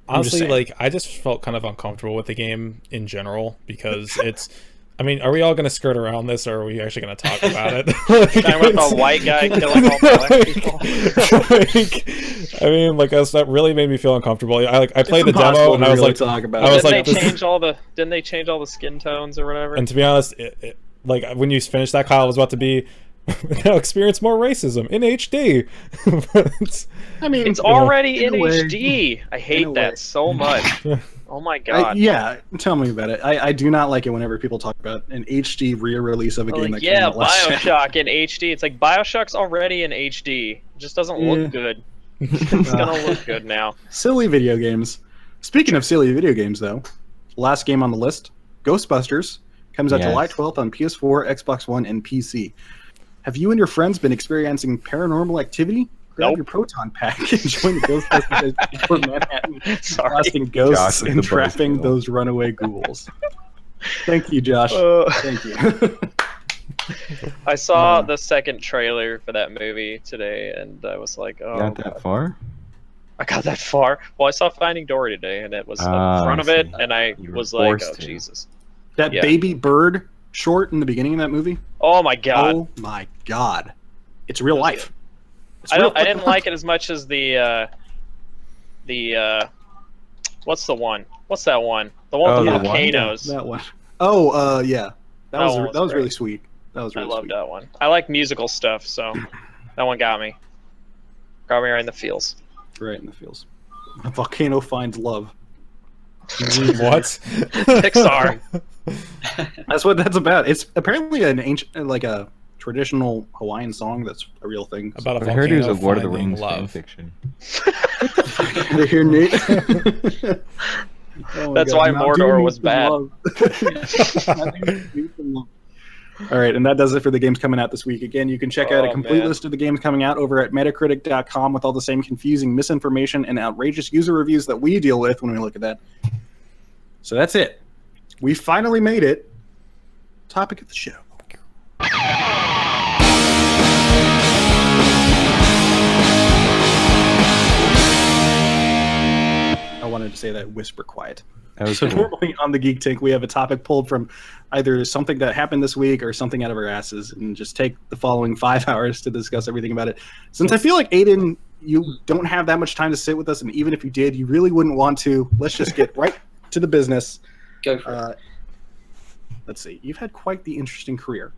Honestly, like, I just felt kind of uncomfortable with the game in general because it's... I mean, are we all going to skirt around this, or are we actually going to talk about it? Talking about the white guy killing all the black people. I mean, like, that really made me feel uncomfortable. I played the demo, and I was really like... talk about I was Didn't like, they change all the... Didn't they change all the skin tones or whatever? And to be honest, like, when you finished that, Kyle, it was about to be... now experience more racism in HD. But, I mean, it's already in way. HD. I hate way. that so much. Oh my god. Yeah, tell me about it. I do not like it whenever people talk about an HD re-release of a game that came yeah, out last year. Bioshock in HD. It's like Bioshock's already in HD. It just doesn't look good. It's gonna look good now. Silly video games. Speaking of silly video games, though, last game on the list, Ghostbusters, comes out July 12th on PS4, Xbox One, and PC. Have you and your friends been experiencing paranormal activity? Grab your proton pack and join the Ghostbusters for Manhattan, blasting ghosts and trapping those runaway ghouls. Thank you, Josh. Thank you. I saw the second trailer for that movie today, and I was like, "Oh." Not that far. I got that far. Well, I saw Finding Dory today, and it was in front of it, and I was like, "Oh Jesus!" That baby bird short in the beginning of that movie. Oh my god! Oh my god! It's real life. I didn't like it as much as the what's the one? What's that one? The one with the volcanoes. That one. Oh, yeah. That was really sweet. That was really sweet. I loved that one. I like musical stuff, so that one got me. Got me right in the feels. Right in the feels. A volcano finds love. What? Pixar. That's what that's about. It's apparently an ancient, like a traditional Hawaiian song. That's a real thing. About a volcano. I heard it was a Lord of the Rings fan fiction. They hear Nate. That's why Mordor was bad. All right, and that does it for the games coming out this week. Again, you can check out a complete list of the games coming out over at Metacritic.com with all the same confusing misinformation and outrageous user reviews that we deal with when we look at that. So that's it. We finally made it. Topic of the show. I wanted to say that whisper quiet. So normally on the Geek Tank, we have a topic pulled from either something that happened this week or something out of our asses, and just take the following 5 hours to discuss everything about it. Since I feel like, Aidan, you don't have that much time to sit with us, and even if you did, you really wouldn't want to. Let's just get right to the business. Go for it. Let's see. You've had quite the interesting career.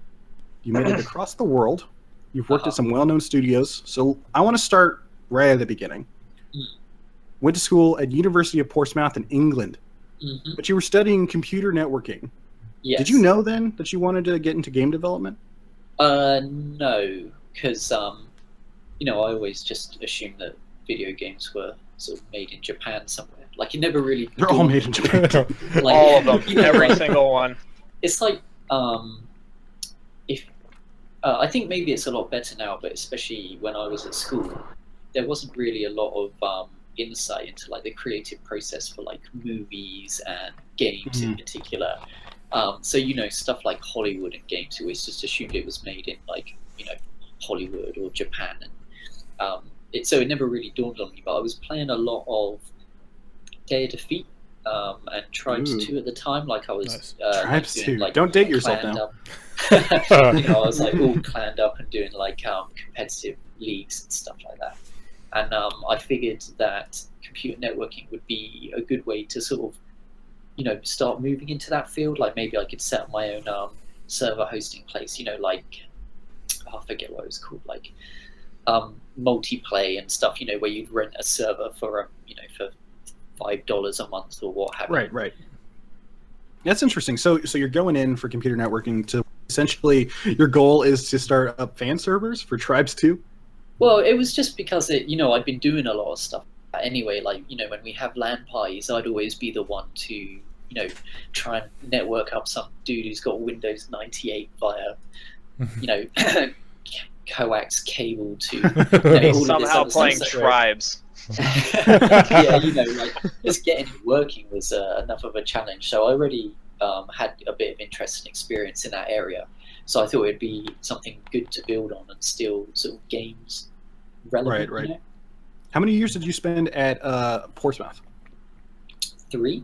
You made it across the world. You've worked at some well-known studios. So I want to start right at the beginning. Went to school at University of Portsmouth in England. But you were studying computer networking. Yes. Did you know then that you wanted to get into game development? No, because I always just assumed that video games were sort of made in Japan somewhere. Like, it never really. They're all made in Japan. Like, all of them, every single one. It's like if I think maybe it's a lot better now, but especially when I was at school, there wasn't really a lot of insight into like the creative process for like movies and games in particular. So stuff like Hollywood and games, you always just assumed it was made in like Hollywood or Japan, and so it never really dawned on me. But I was playing a lot of Day of Defeat and Tribes 2 at the time. Like I was Tribes 2. Like, don't date yourself now. I was like all clanned up and doing like competitive leagues and stuff like that. And I figured that computer networking would be a good way to sort of, start moving into that field. Like maybe I could set up my own server hosting place. Like I forget what it was called, like multiplay and stuff. Where you'd rent a server for for $5 a month or what have you. Right. That's interesting. So you're going in for computer networking to essentially your goal is to start up fan servers for Tribes 2? Well, it was just because I'd been doing a lot of stuff anyway. Like when we have LAN parties, I'd always be the one to try and network up some dude who's got Windows 98 via coax cable to somehow playing Tribes. Yeah, like just getting it working was enough of a challenge. So I already had a bit of interest and experience in that area. So I thought it'd be something good to build on and still sort of games relevant. Right. How many years did you spend at Portsmouth? 3.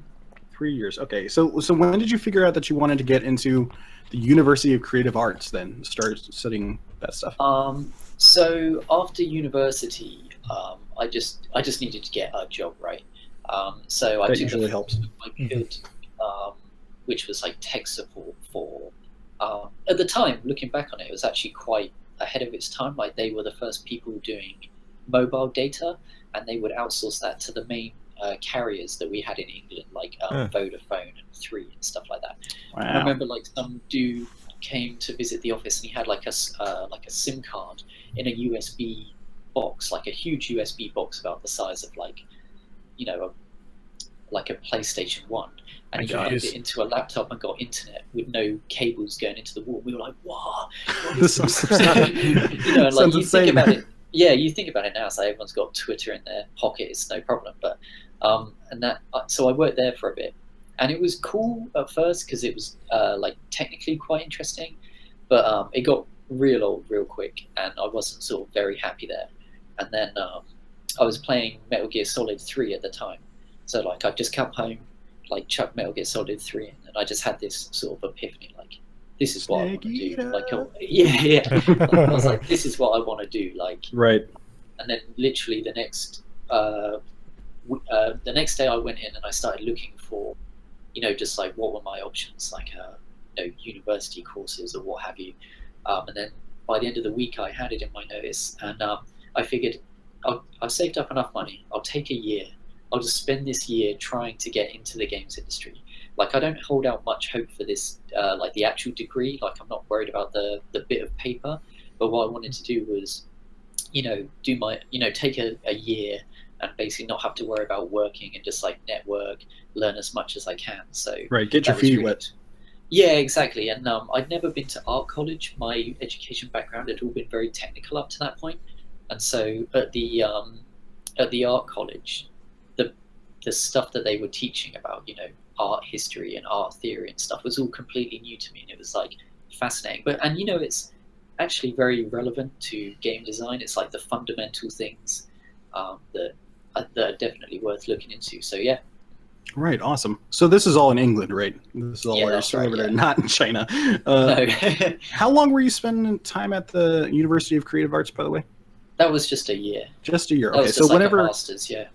3 years. Okay. So when did you figure out that you wanted to get into the University of Creative Arts then, start studying that stuff? So after university, I just needed to get a job, right? So I that took usually helps. I could, which was like tech support for. At the time, looking back on it, it was actually quite ahead of its time. Like they were the first people doing mobile data, and they would outsource that to the main carriers that we had in England, like Vodafone and 3 and stuff like that. Wow. And I remember like some dude came to visit the office, and he had like a SIM card in a USB box, like a huge USB box about the size of like a PlayStation 1. And he plugged it into a laptop and got internet with no cables going into the wall. We were like, "Wow, this is like you think about it. Yeah, you think about it now. So everyone's got Twitter in their pocket; it's no problem. But so I worked there for a bit, and it was cool at first because it was like technically quite interesting, but it got real old real quick, and I wasn't sort of very happy there. And then I was playing Metal Gear Solid 3 at the time. So like I just come home, like chuck Metal Gear Solid 3 in, and I just had this sort of epiphany, like this is what I want to do. Like I was like, this is what I want to do. Like right. And then literally the next day I went in and I started looking for, just like what were my options, like university courses or what have you. And then by the end of the week I had it in my notice, and I figured I've saved up enough money. I'll take a year. I'll just spend this year trying to get into the games industry. Like I don't hold out much hope for this, like the actual degree. Like I'm not worried about the bit of paper, but what I wanted to do was, do my, take a year and basically not have to worry about working and just like network, learn as much as I can. So right, get your feet wet. Yeah, exactly. And I'd never been to art college. My education background had all been very technical up to that point. And so at the art college, the stuff that they were teaching about, art history and art theory and stuff was all completely new to me, and it was like fascinating. But it's actually very relevant to game design. It's like the fundamental things that are definitely worth looking into. So yeah. Right, awesome. So this is all in England, right? This is all where you're still over there, not in China. No. How long were you spending time at the University of Creative Arts, by the way? That was just a year. Just a year. That Okay, was just so whenever a master's, yeah.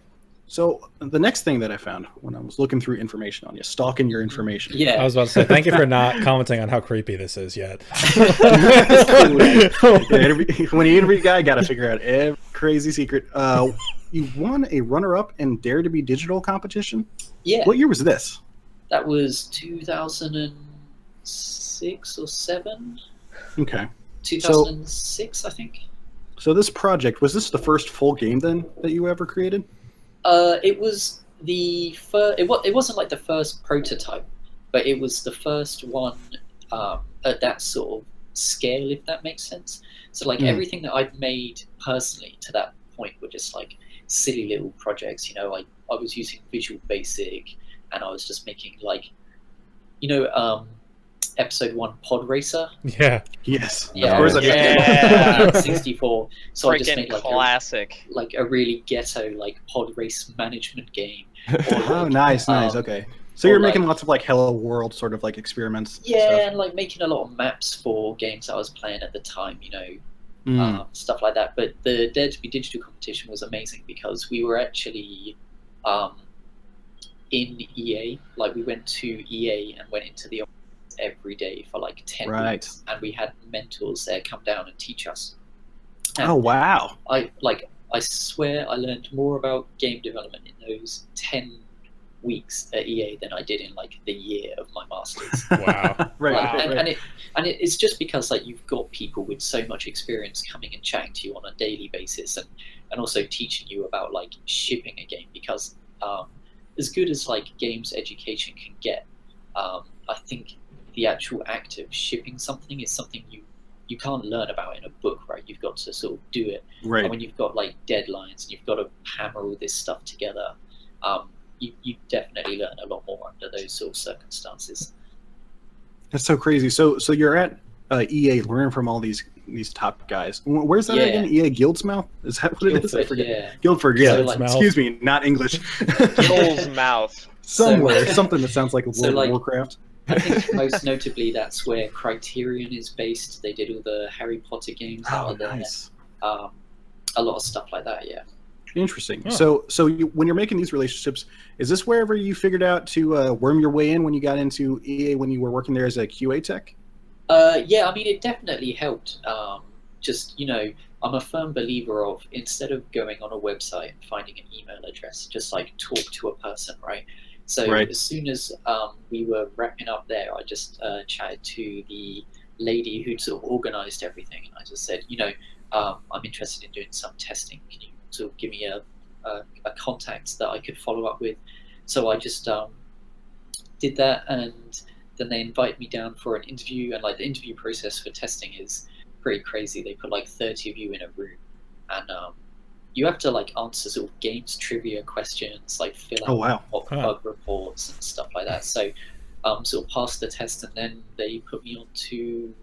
So the next thing that I found when I was looking through information on you, stalking your information. Yeah. I was about to say, thank you for not commenting on how creepy this is yet. When you interview a guy, got to figure out every crazy secret. You won a runner-up in Dare to Be Digital competition? Yeah. What year was this? That was 2006 or 7. Okay. 2006, I think. So this project, was this the first full game then that you ever created? It was the first. It wasn't like the first prototype, but it was the first one at that sort of scale, if that makes sense. So like everything that I'd made personally to that point were just like silly little projects. I was using Visual Basic, and I was just making like, Episode 1 Pod Racer. Yeah. Yes. Yeah. Of course. Yeah. 64. So Freaking I just made like classic. a really ghetto like pod race management game. Oh, nice. Okay. So you're making lots of like Hello World sort of like experiments. Yeah, and like making a lot of maps for games I was playing at the time. Stuff like that. But the Dare to Be Digital competition was amazing because we were actually in EA. Like we went to EA and went into the office every day for like 10 weeks, and we had mentors there come down and teach us. And oh wow! I swear I learned more about game development in those 10 weeks at EA than I did in like the year of my masters. Wow! Right. And it's just because like you've got people with so much experience coming and chatting to you on a daily basis, and also teaching you about like shipping a game, because as good as like games education can get, I think the actual act of shipping something is something you can't learn about in a book, right? You've got to sort of do it. Right. And when you've got like deadlines and you've got to hammer all this stuff together, you definitely learn a lot more under those sort of circumstances. That's so crazy. So you're at EA learning from all these top guys. Where's that again? EA Guildsmouth? Is that what it is? I forget. Yeah. Guildford, yeah. So, like, excuse me, not English. Gill's mouth. Somewhere, something that sounds like World of Warcraft. I think most notably that's where Criterion is based. They did all the Harry Potter games out of there. Nice. A lot of stuff like that, yeah. Interesting. Oh. So when you're making these relationships, is this wherever you figured out to worm your way in when you got into EA when you were working there as a QA tech? Yeah, I mean, it definitely helped. Just, I'm a firm believer of, instead of going on a website and finding an email address, just like talk to a person, right? So as soon as we were wrapping up there, I just chatted to the lady who'd sort of organized everything. And I just said, I'm interested in doing some testing. Can you sort of give me a contact that I could follow up with? So I just did that, and then they invited me down for an interview. And like the interview process for testing is pretty crazy. They put like 30 of you in a room, and you have to like answer sort of games trivia questions, like fill out bug reports and stuff like that. So sort of passed the test, and then they put me onto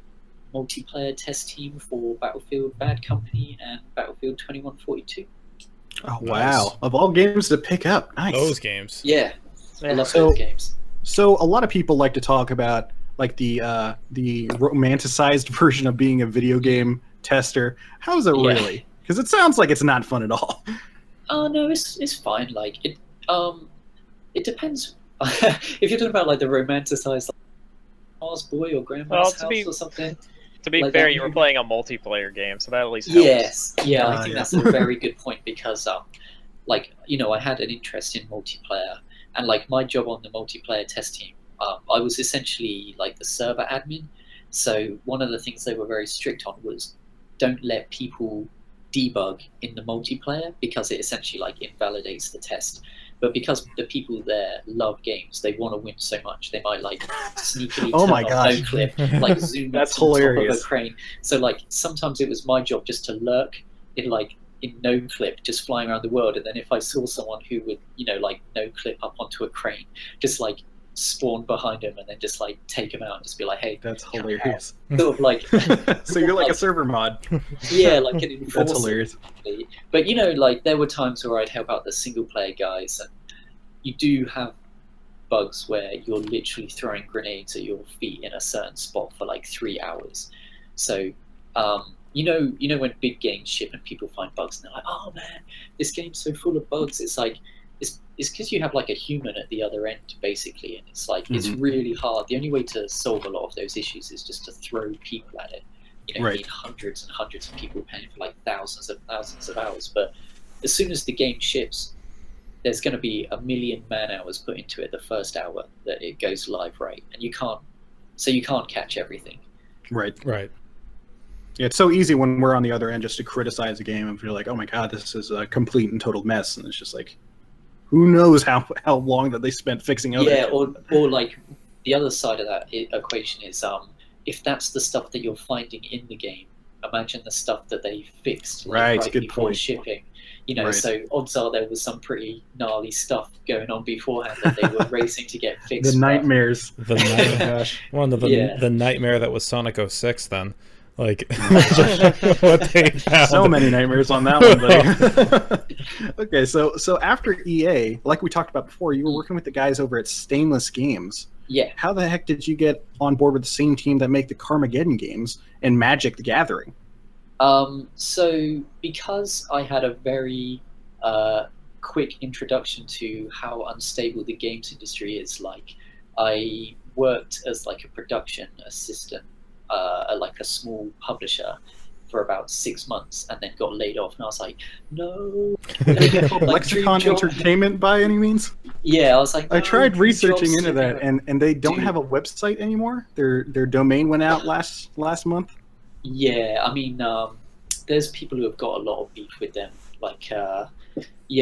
multiplayer test team for Battlefield Bad Company and Battlefield 2142. Oh wow! Of all games to pick up, nice. Those games. Yeah, I love So- those games. So a lot of people like to talk about like the romanticized version of being a video game tester. How is it Yeah. really? Because it sounds like it's not fun at all. Oh no, it's fine. Like it depends. If you're talking about like the romanticized like, Mars boy or grandma's house or something. To be Like fair, that. you were playing a multiplayer game, so that at least helps. Yes, yeah, I think yeah. that's a very good point because, like, you know, I had an interest in multiplayer, and like my job on the multiplayer test team, I was essentially like the server admin. So one of the things they were very strict on was don't let people debug in the multiplayer because it essentially like invalidates the test. But because the people there love games, they want to win so much, they might like sneakily Oh turn my on gosh. no clip, like zoom That's up on top of hilarious. a crane. So like sometimes it was my job just to lurk in no clip, just flying around the world, and then if I saw someone who would, you know, like no clip up onto a crane, just like spawn behind him and then just like take him out and just be like, hey, That's come hilarious. out. Sort of like So you're like a server mod. yeah, like an enforcer. That's hilarious. But you know, like there were times where I'd help out the single player guys, and you do have bugs where you're literally throwing grenades at your feet in a certain spot for like 3 hours. So you know when big games ship and people find bugs and they're like, oh man, this game's so full of bugs. It's like it's because you have like a human at the other end basically, and it's like it's really hard. The only way to solve a lot of those issues is just to throw people at it. You know, Right. you need hundreds and hundreds of people paying for like thousands of hours. But as soon as the game ships, there's going to be 1 million man hours put into it the first hour that it goes live, right? And you can't catch everything. Right. Right. Yeah, it's so easy when we're on the other end just to criticize a game and you're like, oh my god, this is a complete and total mess, and it's just like, who knows how long that they spent fixing other Yeah, shit. or like the other side of that equation is if that's the stuff that you're finding in the game, imagine the stuff that they fixed Right, good before point. shipping. You know, Right. so odds are there was some pretty gnarly stuff going on beforehand that they were racing to get fixed. The but- nightmares. The Oh my night, gosh. the Yeah. nightmare that was Sonic 06 then. Like what they found. So many nightmares on that one, buddy. Okay, so after EA, like we talked about before, you were working with the guys over at Stainless Games. Yeah. How the heck did you get on board with the same team that make the Carmageddon games and Magic the Gathering? So because I had a very quick introduction to how unstable the games industry is, like I worked as like a production assistant at like a small publisher for about 6 months and then got laid off, and I was like, no. Like, dream Lexicon job. Entertainment by any means? Yeah, I was like, I no, tried dream researching job's into that, taken- and they don't Dude. have a website anymore. Their domain went out last month. Yeah, I mean, there's people who have got a lot of beef with them. Like, yeah,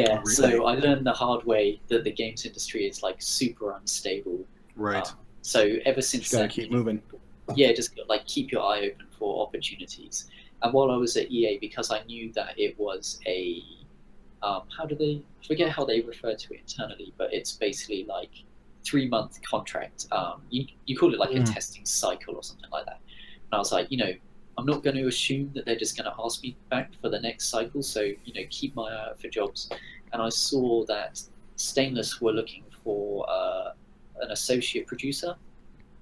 Oh, really? so I learned the hard way that the games industry is like super unstable. Right. So ever since Just gotta then, keep moving. yeah, just like keep your eye open for opportunities. And while I was at EA, because I knew that it was a, how do they, I forget how they refer to it internally, but it's basically like 3-month contract. You call it like a testing cycle or something like that. And I was like, you know, I'm not going to assume that they're just going to ask me back for the next cycle. So, you know, keep my eye out for jobs. And I saw that Stainless were looking for an associate producer.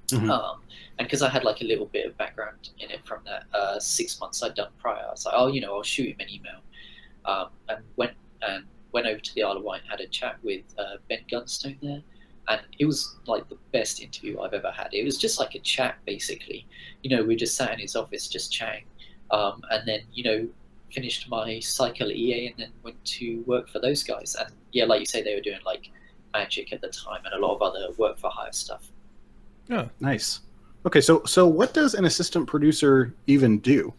Mhm. And because I had like a little bit of background in it from that 6 months I'd done prior, I was like, oh, you know, I'll shoot him an email. And went over to the Isle of Wight and had a chat with Ben Gunstone there. And it was like the best interview I've ever had. It was just like a chat, basically. You know, we just sat in his office just chatting. And then, you know, finished my cycle at EA and then went to work for those guys. And yeah, like you say, they were doing like Magic at the time and a lot of other work for hire stuff. Yeah. Nice. Okay, so what does an assistant producer even do?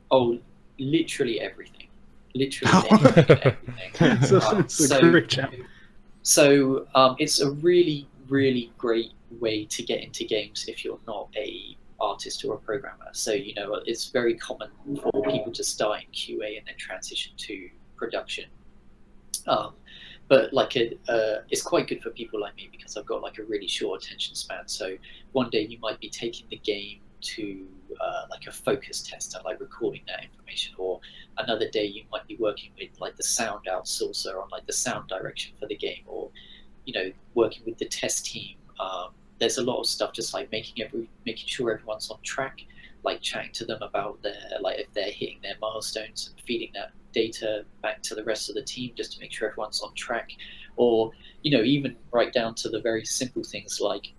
Oh, literally everything. Literally Oh. everything. So Right, it's a great job. So it's a really, really great way to get into games if you're not a artist or a programmer. So, you know, it's very common for people to start in QA and then transition to production. But like it's quite good for people like me because I've got like a really short attention span. So one day you might be taking the game to like a focus tester, like recording that information, or another day you might be working with like the sound outsourcer on like the sound direction for the game, or working with the test team. There's a lot of stuff just like making sure everyone's on track, like chatting to them about if they're hitting their milestones and feeding that data back to the rest of the team just to make sure everyone's on track, or even right down to the very simple things like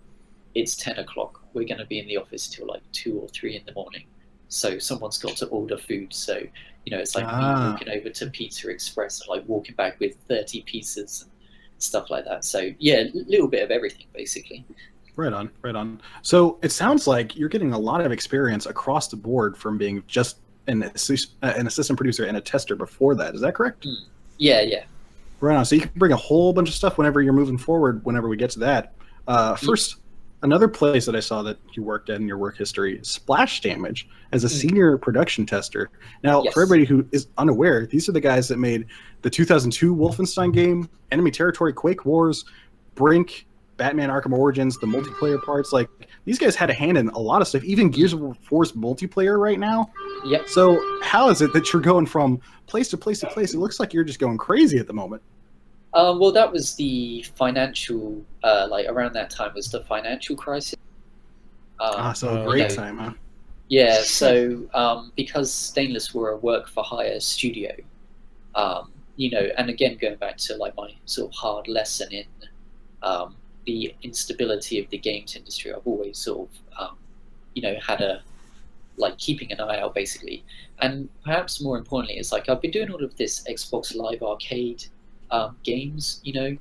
it's 10 o'clock, we're going to be in the office till like 2 or 3 in the morning, so someone's got to order food. So it's like me walking over to Pizza Express and like walking back with 30 pizzas and stuff like that. So yeah, a little bit of everything basically. Right on. So it sounds like you're getting a lot of experience across the board from being just an assistant producer and a tester before that. Is that correct? Yeah. Right on. So you can bring a whole bunch of stuff whenever you're moving forward, whenever we get to that. First, another place that I saw that you worked at in your work history, Splash Damage, as a senior production tester. Now, for everybody who is unaware, these are the guys that made the 2002 Wolfenstein game, Enemy Territory, Quake Wars, Brink, Batman Arkham Origins, the multiplayer parts. Like, these guys had a hand in a lot of stuff, even Gears of War's multiplayer right now. Yep. So how is it that you're going from place to place to place? It looks like you're just going crazy at the moment. Well, that was the financial, around that time was the financial crisis. So a great time, huh? Yeah, so because Stainless were a work-for-hire studio, and again, going back to like my sort of hard lesson in the instability of the games industry, I've always sort of, had a, like, keeping an eye out, basically. And perhaps more importantly, it's like I've been doing all of this Xbox Live Arcade games, and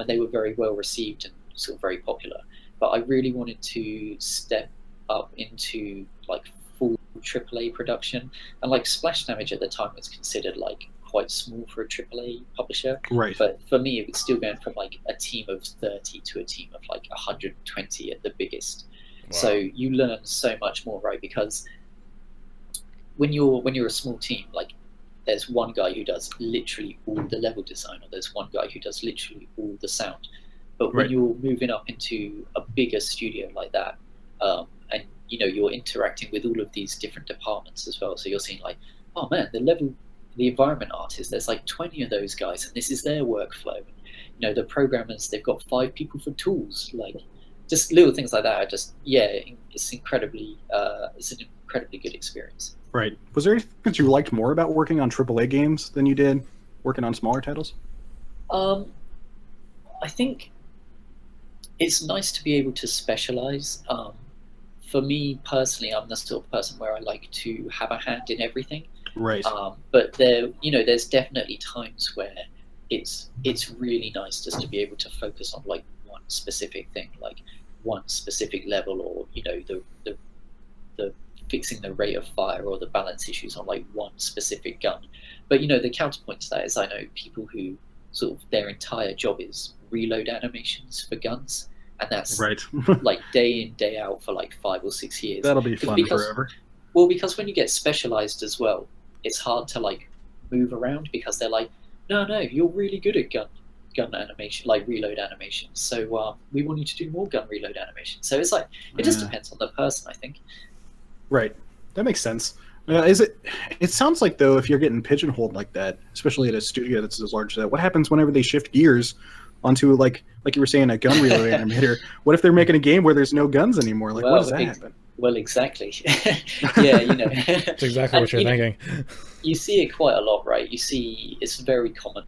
they were very well received and sort of very popular. But I really wanted to step up into like full AAA production, and like Splash Damage at the time was considered like quite small for a AAA publisher. Right. But for me, it was still going from like a team of 30 to a team of like 120 at the biggest. Wow. So you learn so much more, right? Because when you're a small team, like there's one guy who does literally all the level design, or there's one guy who does literally all the sound. But when you're moving up into a bigger studio like that, and you're interacting with all of these different departments as well. So you're seeing like, oh man, the environment artists, there's like 20 of those guys, and this is their workflow. And, the programmers, they've got 5 people for tools. Like, just little things like that. It's an incredibly good experience. Right. Was there anything that you liked more about working on AAA games than you did working on smaller titles? I think it's nice to be able to specialize. For me personally, I'm the sort of person where I like to have a hand in everything. Right. But there's definitely times where it's really nice just to be able to focus on like one specific thing, like one specific level, or the fixing the rate of fire or the balance issues on like one specific gun. But the counterpoint to that is I know people who sort of their entire job is reload animations for guns, and that's right. like day in day out for like 5 or 6 years. That'll be fun forever. Well, because when you get specialized as well, it's hard to like move around, because they're like, no, you're really good at gun animation, like reload animations. So we want you to do more gun reload animations. So it's like it just depends on the person, I think. Right. That makes sense. It sounds like, though, if you're getting pigeonholed like that, especially at a studio that's as large as that, what happens whenever they shift gears onto, like you were saying, a gun reload animator? What if they're making a game where there's no guns anymore? Like, what does that happen? Well, exactly. Yeah, That's exactly what you're thinking. You see it quite a lot, right? You see it's very common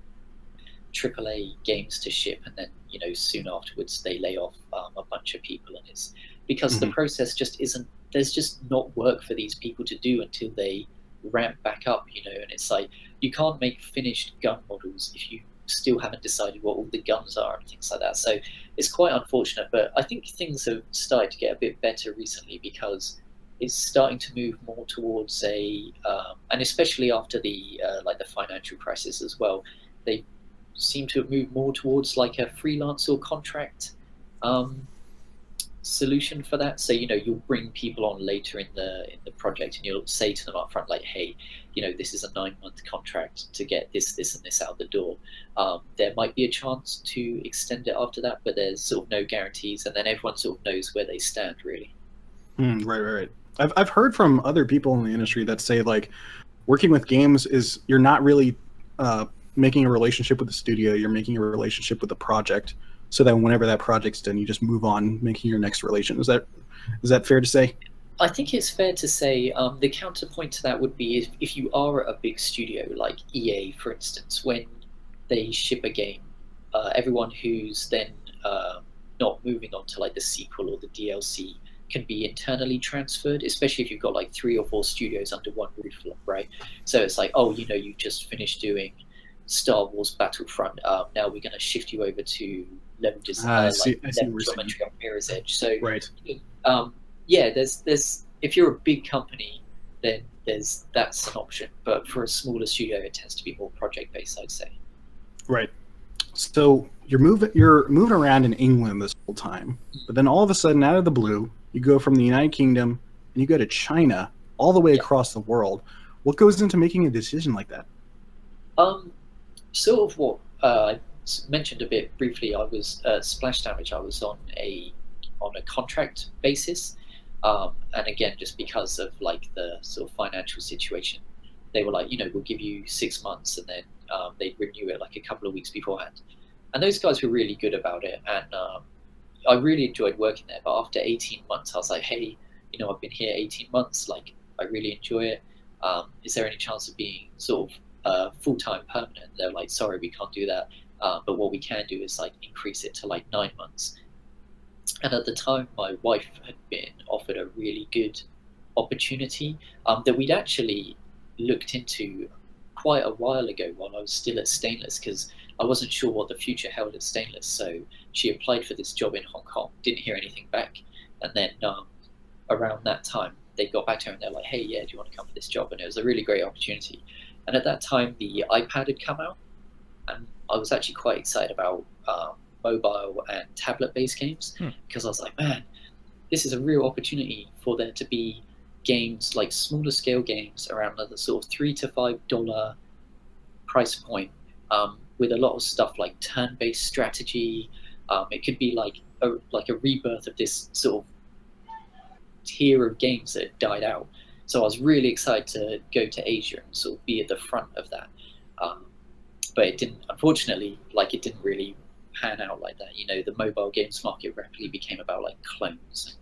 AAA games to ship, and then, soon afterwards they lay off a bunch of people, and it's because the process just isn't, there's just not work for these people to do until they ramp back up, and it's like you can't make finished gun models if you still haven't decided what all the guns are and things like that. So it's quite unfortunate, but I think things have started to get a bit better recently, because it's starting to move more towards and especially after the like the financial crisis as well, they seem to have moved more towards like a freelance or contract solution for that. So you'll bring people on later in the project, and you'll say to them up front, like, hey, this is a 9-month contract to get this and this out the door. There might be a chance to extend it after that, but there's sort of no guarantees, and then everyone sort of knows where they stand, really. Right. I've heard from other people in the industry that say like working with games is you're not really making a relationship with the studio. You're making a relationship with the project, so that whenever that project's done, you just move on, making your next relation. Is that fair to say? I think it's fair to say the counterpoint to that would be if you are a big studio like EA, for instance, when they ship a game, everyone who's then not moving on to like the sequel or the DLC can be internally transferred, especially if you've got like 3 or 4 studios under one roof, right? So it's like, oh, you just finished doing Star Wars Battlefront. Now we're going to shift you over to level design, level geometry on Mirror's Edge. So, right. Yeah, there's if you're a big company, then that's an option. But for a smaller studio, it tends to be more project based, I'd say. Right. So you're moving around in England this whole time, but then all of a sudden, out of the blue, you go from the United Kingdom and you go to China, all the way across the world. What goes into making a decision like that? Sort of what I mentioned a bit briefly. I was Splash Damage. I was on a contract basis. And again, just because of like the sort of financial situation, they were like, we'll give you 6 months, and then they'd renew it like a couple of weeks beforehand. And those guys were really good about it, and I really enjoyed working there. But after 18 months, I was like, hey, I've been here 18 months, like I really enjoy it. Is there any chance of being sort of full-time permanent? They're like, sorry, we can't do that. But what we can do is like increase it to like 9 months. And at the time, my wife had been offered a really good opportunity that we'd actually looked into quite a while ago while I was still at Stainless, because I wasn't sure what the future held at Stainless. So she applied for this job in Hong Kong, didn't hear anything back. And then around that time, they got back to her and they're like, hey, yeah, do you want to come for this job? And it was a really great opportunity. And at that time, the iPad had come out, and I was actually quite excited about mobile and tablet-based games, because I was like, man, this is a real opportunity for there to be games, like smaller scale games around the sort of $3 to $5 price point, with a lot of stuff like turn-based strategy. It could be like a rebirth of this sort of tier of games that had died out. So I was really excited to go to Asia and sort of be at the front of that. But it didn't, unfortunately, it didn't really pan out like that. The mobile games market rapidly became about like clones.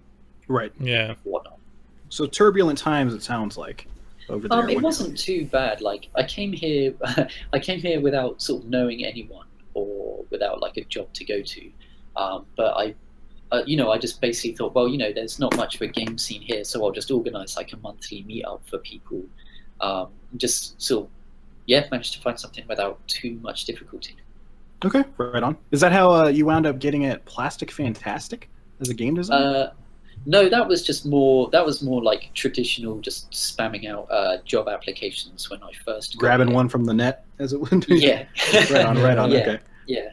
Right. Yeah. And whatnot. So turbulent times, it sounds like, over there. It wasn't too bad. Like I came here without sort of knowing anyone or without like a job to go to. But I just basically thought, well, there's not much of a game scene here, so I'll just organize like a monthly meetup for people. Just sort of, managed to find something without too much difficulty. Okay, right on. Is that how you wound up getting at Plastic Fantastic as a game designer? No, that was more like traditional, just spamming out job applications when I first grabbing one from the net, as it would. Yeah. right on. Yeah. Okay. Yeah.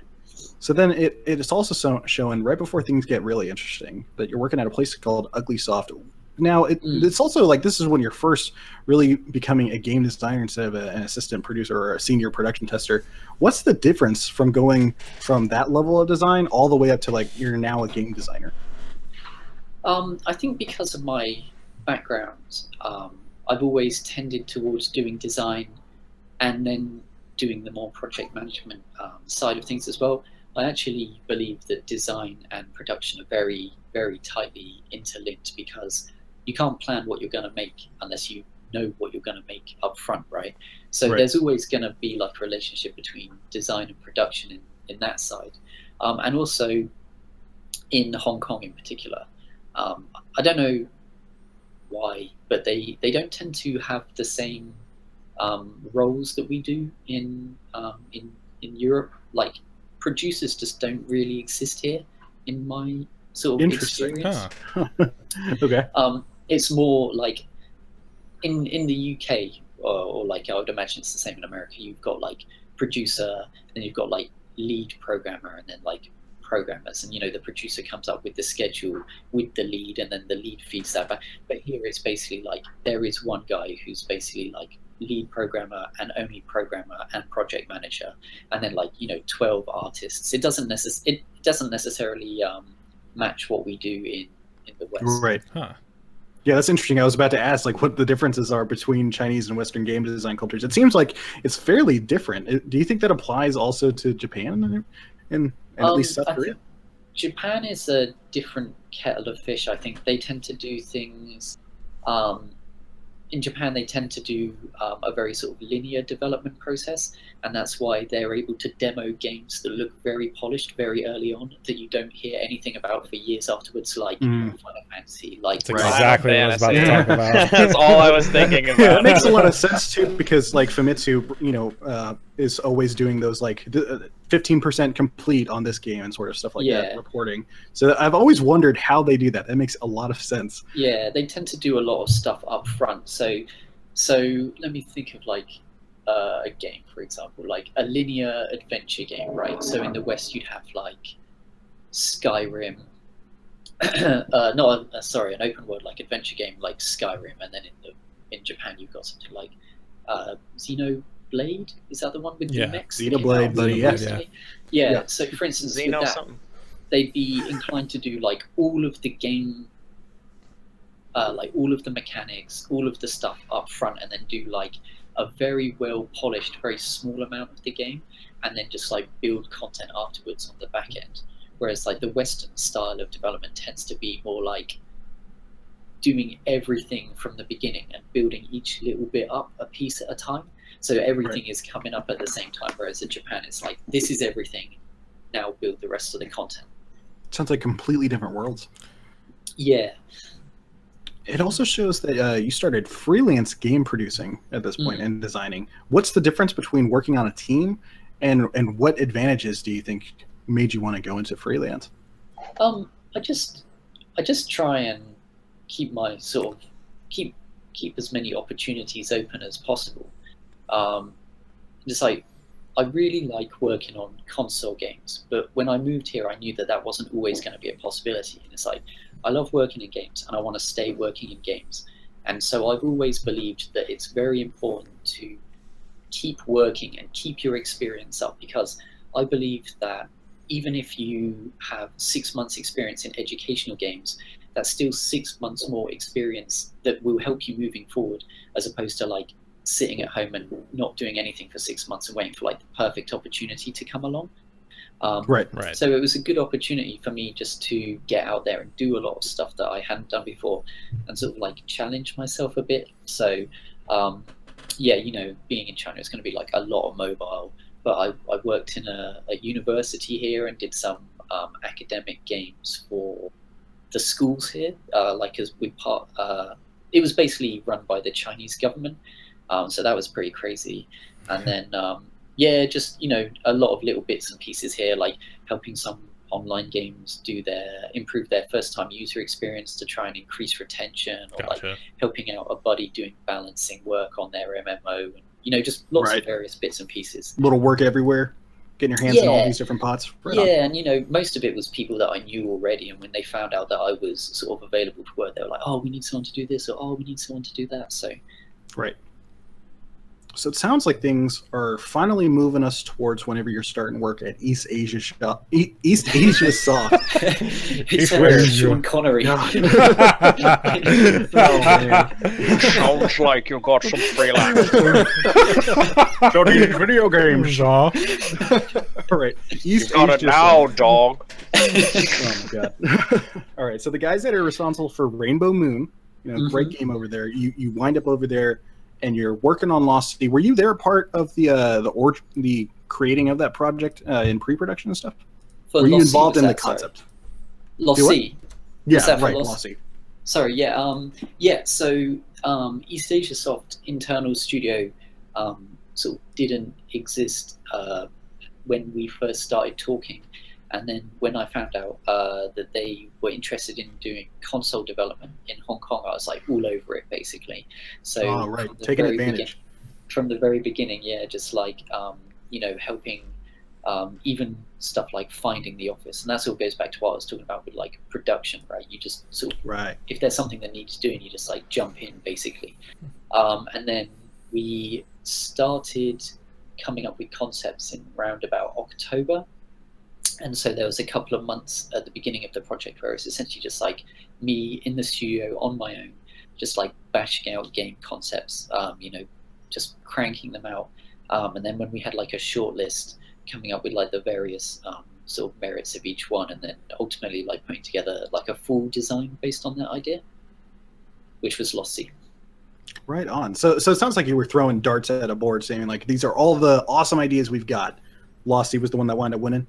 So then it is also showing right before things get really interesting that you're working at a place called Ugly Soft. Now it's also like this is when you're first really becoming a game designer instead of an assistant producer or a senior production tester. What's the difference from going from that level of design all the way up to like you're now a game designer? I think because of my background, I've always tended towards doing design and then doing the more project management side of things as well. I actually believe that design and production are very, very tightly interlinked, because you can't plan what you're going to make unless you know what you're going to make up front, right? So there's always going to be like a relationship between design and production in that side. And also in Hong Kong in particular, I don't know why, but they don't tend to have the same roles that we do in Europe. Like producers just don't really exist here in my sort of experience. Huh. Okay. It's more like in the UK, or like I would imagine it's the same in America. You've got like producer, and then you've got like lead programmer, and then like programmers, and the producer comes up with the schedule with the lead, and then the lead feeds that back. But here it's basically like there is one guy who's basically like lead programmer and only programmer and project manager, and then like 12 artists. It doesn't necessarily match what we do in the West. Right. Huh. Yeah, that's interesting. I was about to ask, like, what the differences are between Chinese and Western game design cultures. It seems like it's fairly different. Do you think that applies also to Japan and at least South Korea? Japan is a different kettle of fish. I think they tend to do things. In Japan, they tend to do a very sort of linear development process, and that's why they're able to demo games that look very polished very early on that you don't hear anything about for years afterwards, like Final Fantasy. Like that's exactly what I was about to talk about. That's all I was thinking about. Yeah, it makes a lot of sense too, because like Famitsu, is always doing those like 15% complete on this game and sort of stuff like that, reporting. So I've always wondered how they do that. That makes a lot of sense. Yeah, they tend to do a lot of stuff up front. So let me think of like a game, for example, like a linear adventure game, right? So in the West, you'd have like Skyrim, an open world like adventure game like Skyrim, and then in Japan you've got something like Xenoblade. Is that the one with the mechs? Xenoblade, buddy. Yeah. So for instance, with that, something. they'd be inclined to do like all of the game. Like all of the mechanics, all of the stuff up front, and then do like a very well polished, very small amount of the game, and then just like build content afterwards on the back end. Whereas like the Western style of development tends to be more like doing everything from the beginning and building each little bit up a piece at a time. So everything is coming up at the same time. Whereas in Japan, it's like, this is everything. Now build the rest of the content. Sounds like completely different worlds. Yeah. It also shows that you started freelance game producing at this point and designing. What's the difference between working on a team and what advantages do you think made you want to go into freelance? I just try and keep my sort of keep as many opportunities open as possible. Just like, I really like working on console games, but when I moved here, I knew that wasn't always going to be a possibility. And it's like, I love working in games and I want to stay working in games. And so I've always believed that it's very important to keep working and keep your experience up, because I believe that even if you have 6 months experience in educational games, that's still 6 months more experience that will help you moving forward, as opposed to like sitting at home and not doing anything for 6 months and waiting for like the perfect opportunity to come along. Right. So it was a good opportunity for me just to get out there and do a lot of stuff that I hadn't done before and sort of like challenge myself a bit. So, being in China is going to be like a lot of mobile, but I worked in a university here and did some academic games for the schools here. It was basically run by the Chinese government. So that was pretty crazy. And then, a lot of little bits and pieces here, like helping some online games improve their first time user experience to try and increase retention, or like helping out a buddy doing balancing work on their MMO, and just lots of various bits and pieces. Little work everywhere, getting your hands in all these different pots. And most of it was people that I knew already, and when they found out that I was sort of available for work, they were like, oh, we need someone to do this, or oh, we need someone to do that. So So it sounds like things are finally moving us towards whenever you're starting work at East Asia Soft. It's Sean Connery. Oh, man. Sounds like you got some freelance. So these video games, All right. You got it now, dog. Oh my god. All right. So the guys that are responsible for Rainbow Moon, great game over there. You wind up over there and you're working on Lost City. Were you there part of the creating of that project in pre-production and stuff? Were you involved in the concept? Lost City. Yeah, right. Lost City. Sorry, yeah. So East Asia Soft internal studio sort of didn't exist when we first started talking. And then when I found out that they were interested in doing console development in Hong Kong, I was like all over it, basically. So taking advantage. From the very beginning, just like, helping even stuff like finding the office. And that all goes back to what I was talking about with like production, right? You just sort of, if there's something that needs doing, you just like jump in, basically. And then we started coming up with concepts in around about October. And so there was a couple of months at the beginning of the project where it's essentially just like me in the studio on my own, just like bashing out game concepts, just cranking them out. And then when we had like a short list, coming up with like the various sort of merits of each one, and then ultimately like putting together like a full design based on that idea, which was Lost Sea. Right on. So it sounds like you were throwing darts at a board, saying like, these are all the awesome ideas we've got. Lost Sea was the one that wound up winning.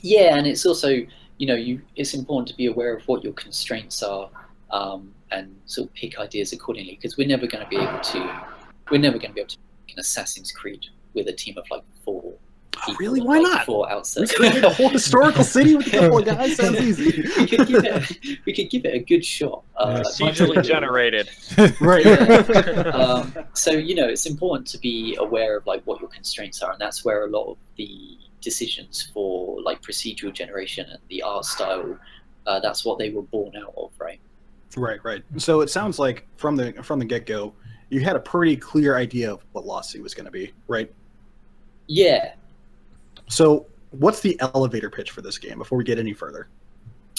Yeah, and it's also, it's important to be aware of what your constraints are, and sort of pick ideas accordingly, because we're never going to be able to make an Assassin's Creed with a team of like 4. Oh, really? Why not? 4 outsiders. We could make a whole historical city with a couple of guys. Sounds easy. we could give it a good shot. Procedurally generated. Right. So it's important to be aware of like what your constraints are, and that's where a lot of the decisions for like procedural generation and the art style, that's what they were born out of, right? Right. So it sounds like from the get-go, you had a pretty clear idea of what Lost Sea was going to be, right? Yeah. So what's the elevator pitch for this game before we get any further?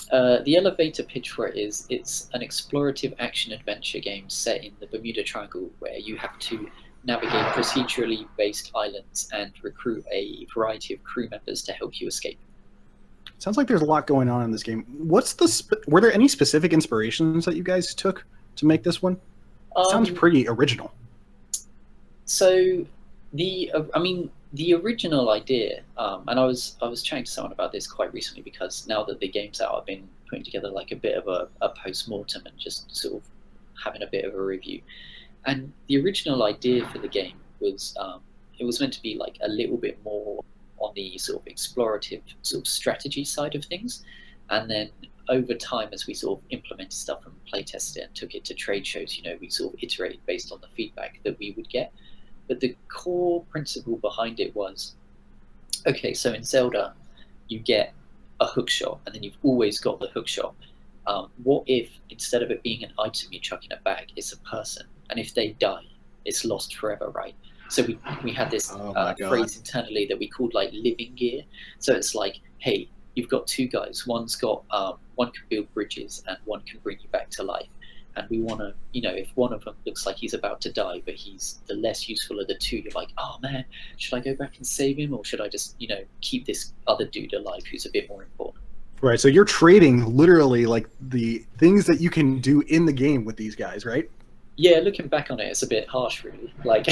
The elevator pitch for it is it's an explorative action-adventure game set in the Bermuda Triangle, where you have to navigate procedurally based islands and recruit a variety of crew members to help you escape. Sounds like there's a lot going on in this game. Were there any specific inspirations that you guys took to make this one? Sounds pretty original. So the original idea, and I was chatting to someone about this quite recently, because now that the game's out, I've been putting together like a bit of a post-mortem and just sort of having a bit of a review. And the original idea for the game was it was meant to be like a little bit more on the sort of explorative sort of strategy side of things, and then over time, as we sort of implemented stuff and play tested it and took it to trade shows, we sort of iterated based on the feedback that we would get. But the core principle behind it was, okay, so in Zelda, you get a hook shot, and then you've always got the hook shot. What if, instead of it being an item you chuck in a bag, it's a person? And if they die, it's lost forever, right? So we had this phrase internally that we called like living gear. So it's like, hey, you've got 2 guys. One can build bridges and one can bring you back to life. And we want to, if one of them looks like he's about to die, but he's the less useful of the 2, you're like, oh man, should I go back and save him? Or should I just, keep this other dude alive who's a bit more important? Right. So you're trading literally like the things that you can do in the game with these guys, right? Yeah, looking back on it, it's a bit harsh, really. Like,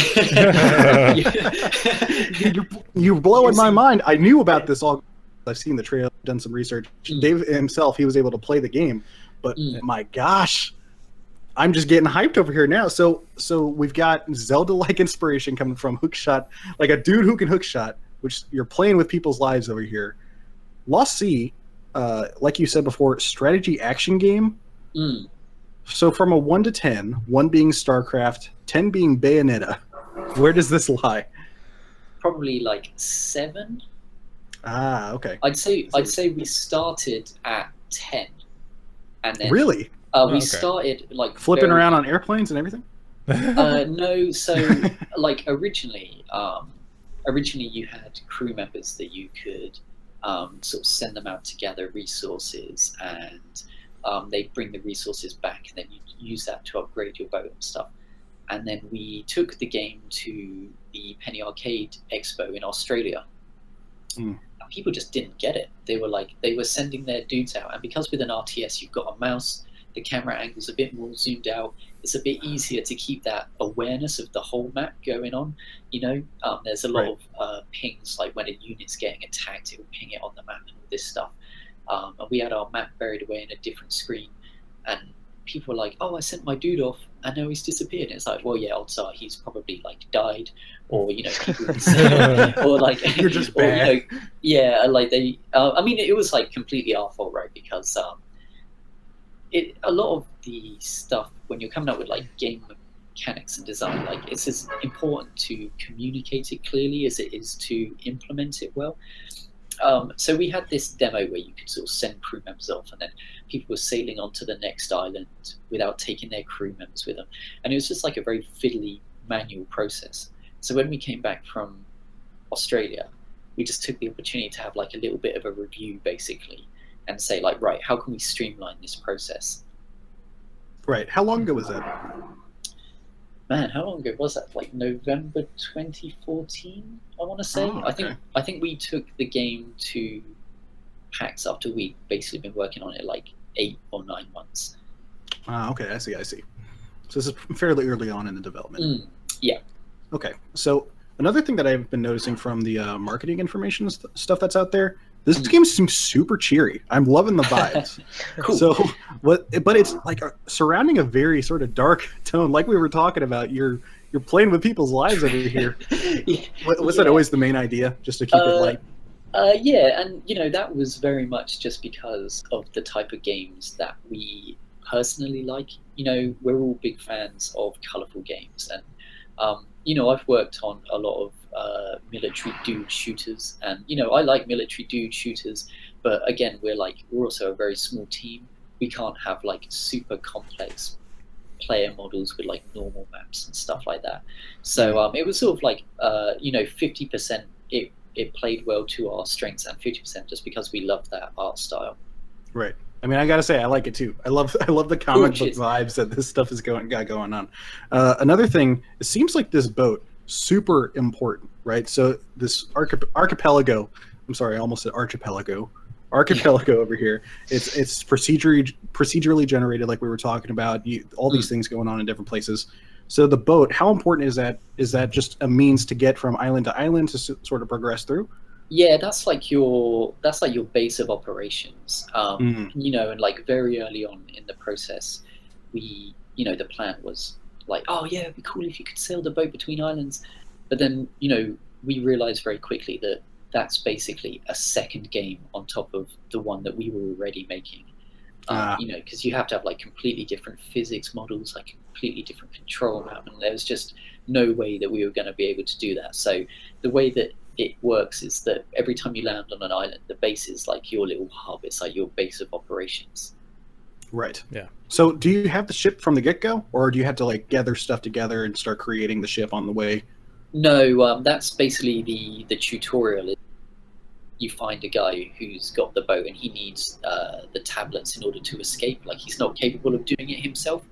you're blowing my mind. I knew about this all. I've seen the trailer, done some research. Dave himself, he was able to play the game, but my gosh, I'm just getting hyped over here now. So we've got Zelda-like inspiration coming from hookshot, like a dude who can hookshot, which you're playing with people's lives over here. Lost Sea, like you said before, strategy action game. So from a 1 to 10, 1 being StarCraft, 10 being Bayonetta, where does this lie? Probably like 7. Ah, okay. I'd say we started at 10, and then really we started like flipping around on airplanes and everything. No, so like originally you had crew members that you could sort of send them out to gather resources, and they'd bring the resources back, and then you'd use that to upgrade your boat and stuff. And then we took the game to the Penny Arcade Expo in Australia. And people just didn't get it. They were sending their dudes out, and because with an RTS you've got a mouse, the camera angle's a bit more zoomed out, it's a bit easier to keep that awareness of the whole map going on. There's a lot of pings, like when a unit's getting attacked, it will ping it on the map and all this stuff. And we had our map buried away in a different screen, and people were like, oh, I sent my dude off and now he's disappeared. And it's like, well, yeah, odds are he's probably like died, or people or like you're just bad. Like they it was like completely our fault, right? Because a lot of the stuff when you're coming up with like game mechanics and design, like it's as important to communicate it clearly as it is to implement it well. So we had this demo where you could sort of send crew members off, and then people were sailing onto the next island without taking their crew members with them. And it was just like a very fiddly manual process. So when we came back from Australia, we just took the opportunity to have like a little bit of a review basically, and say like, right, how can we streamline this process? Right. How long ago was that? Man, how long ago was that? Like November 2014, I want to say. Oh, okay. I think we took the game to PAX after we'd basically been working on it like 8 or 9 months. Okay, I see. So this is fairly early on in the development. Yeah. Okay. So another thing that I've been noticing from the marketing information stuff that's out there, this game seems super cheery. I'm loving the vibes. Cool. So but it's like surrounding a very sort of dark tone, like we were talking about. You're playing with people's lives over here. Was that always the main idea, just to keep it light? Yeah, and that was very much just because of the type of games that we personally like. We're all big fans of colorful games, and I've worked on a lot of military dude shooters, and I like military dude shooters, but again, we're also a very small team. We can't have like super complex player models with like normal maps and stuff like that. So it was sort of like 50% it played well to our strengths, and 50% just because we love that art style. Right. I mean, I gotta say, I like it too. I love the comic book vibes that this stuff is going on. Another thing, it seems like this boat super important, right? So this archipelago. I'm sorry, I almost said archipelago. Archipelago over here. It's procedurally generated, like we were talking about. All these things going on in different places. So the boat, how important is that? Is that just a means to get from island to island to sort of progress through? Yeah, that's like your base of operations. And like very early on in the process, we the plan was like, oh yeah, it'd be cool if you could sail the boat between islands. But then we realized very quickly that that's basically a second game on top of the one that we were already making. Because you have to have like completely different physics models, like completely different control map, and there was just no way that we were going to be able to do that. So the way that it works is that every time you land on an island, the base is like your little hub. It's like your base of operations. Right. Yeah. So do you have the ship from the get-go, or do you have to like gather stuff together and start creating the ship on the way? No, that's basically the tutorial. You find a guy who's got the boat, and he needs the tablets in order to escape. Like, he's not capable of doing it himself.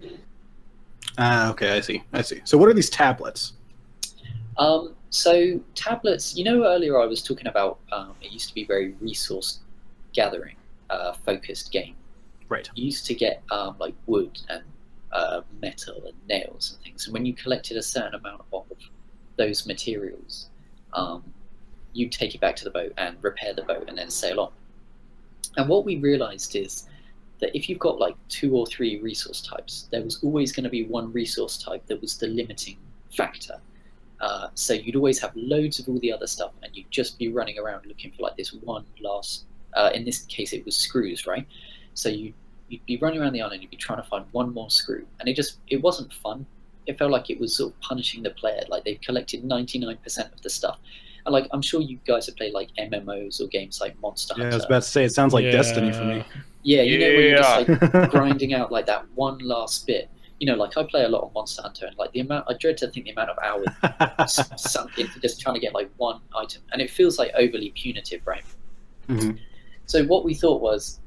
Okay, I see. So what are these tablets? So tablets, earlier I was talking about it used to be very resource gathering focused game. Right. You used to get like wood and metal and nails and things, and when you collected a certain amount of those materials, you take it back to the boat and repair the boat and then sail on. And what we realized is that if you've got like 2 or 3 resource types, there was always going to be one resource type that was the limiting factor. So you'd always have loads of all the other stuff, and you'd just be running around looking for like this one last, in this case it was screws, right? So you'd be running around the island, you'd be trying to find one more screw, and it wasn't fun. It felt like it was sort of punishing the player, like they've collected 99% of the stuff. And like, I'm sure you guys have played like MMOs or games like Monster Hunter. Yeah, I was about to say, it sounds like Destiny for me. Yeah, when you're just like grinding out like that one last bit. Like I play a lot of Monster Hunter, and like I dread to think the amount of hours sunk into just trying to get like one item, and it feels like overly punitive, right? Mm-hmm. So what we thought was,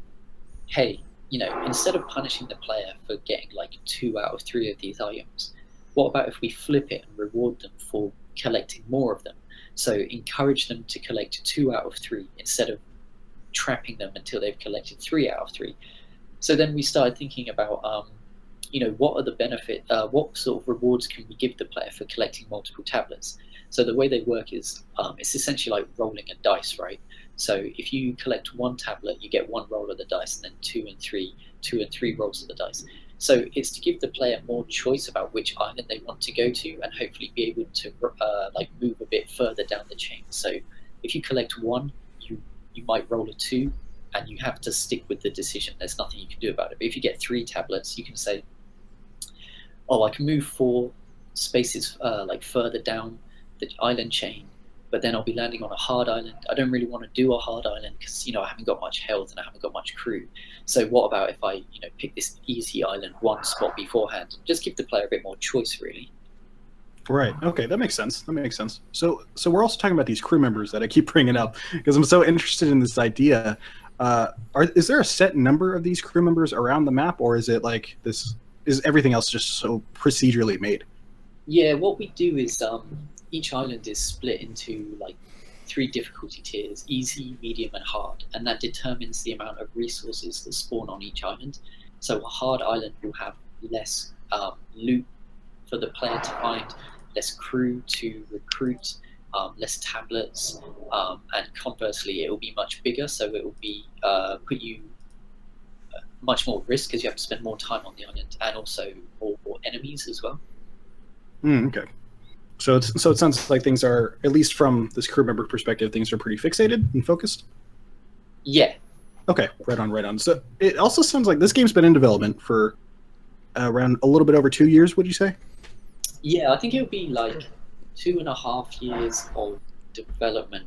hey, instead of punishing the player for getting like 2 out of 3 of these items, what about if we flip it and reward them for collecting more of them? So encourage them to collect 2 out of 3 instead of trapping them until they've collected 3 out of 3. So then we started thinking about, what are the what sort of rewards can we give the player for collecting multiple tablets? So the way they work is, it's essentially like rolling a dice, right? So if you collect 1 tablet, you get 1 roll of the dice, and then 2 and 3 rolls of the dice. So it's to give the player more choice about which island they want to go to, and hopefully be able to like move a bit further down the chain. So if you collect 1, you might roll a 2, and you have to stick with the decision. There's nothing you can do about it. But if you get 3 tablets, you can say, oh, I can move 4 spaces like further down the island chain, but then I'll be landing on a hard island. I don't really want to do a hard island because I haven't got much health and I haven't got much crew. So what about if I pick this easy island 1 spot beforehand? Just give the player a bit more choice, really. Right. Okay, that makes sense. So we're also talking about these crew members that I keep bringing up because I'm so interested in this idea. Is there a set number of these crew members around the map, or is it like this is everything else just so procedurally made? Yeah, what we do is each island is split into like 3 difficulty tiers: easy, medium, and hard, and that determines the amount of resources that spawn on each island. So a hard island will have less loot for the player to find, less crew to recruit, less tablets, and conversely it will be much bigger, so it will be put you much more risk because you have to spend more time on the island, and also more enemies as well. Okay. So it sounds like things are, at least from this crew member perspective, things are pretty fixated and focused? Yeah. Okay, right on. So it also sounds like this game's been in development for around a little bit over 2 years, would you say? Yeah, I think it would be like 2.5 years of development,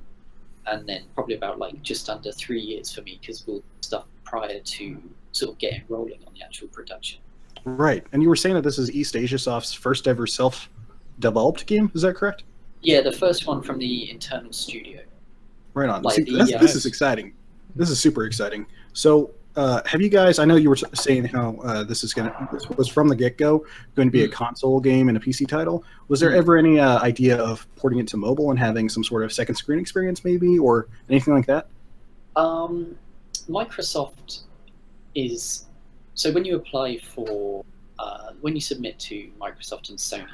and then probably about like just under 3 years for me, because we'll stuff prior to sort of getting rolling on the actual production. Right, and you were saying that this is eastasiasoft's first ever self-developed game, is that correct? Yeah, the first one from the internal studio. Right on. Like See, this is exciting. This is super exciting. So, have you guys? I know you were saying how this was from the get-go going to be a console game and a PC title. Was there ever any idea of porting it to mobile and having some sort of second screen experience, maybe, or anything like that? Microsoft is so when you apply for when you submit to Microsoft and Sony,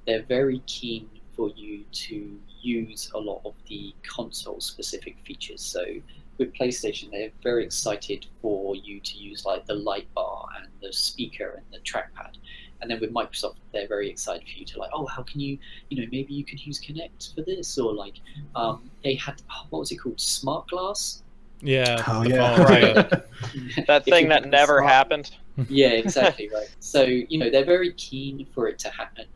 they're very keen for you to use a lot of the console-specific features. So with PlayStation, they're very excited for you to use like the light bar and the speaker and the trackpad. And then with Microsoft, they're very excited for you to like, oh, how can you maybe you could use Kinect for this, or like they had what was it called, Smart Glass? Yeah. Oh yeah. Right. That thing that never happened. Yeah, exactly right. So they're very keen for it to happen,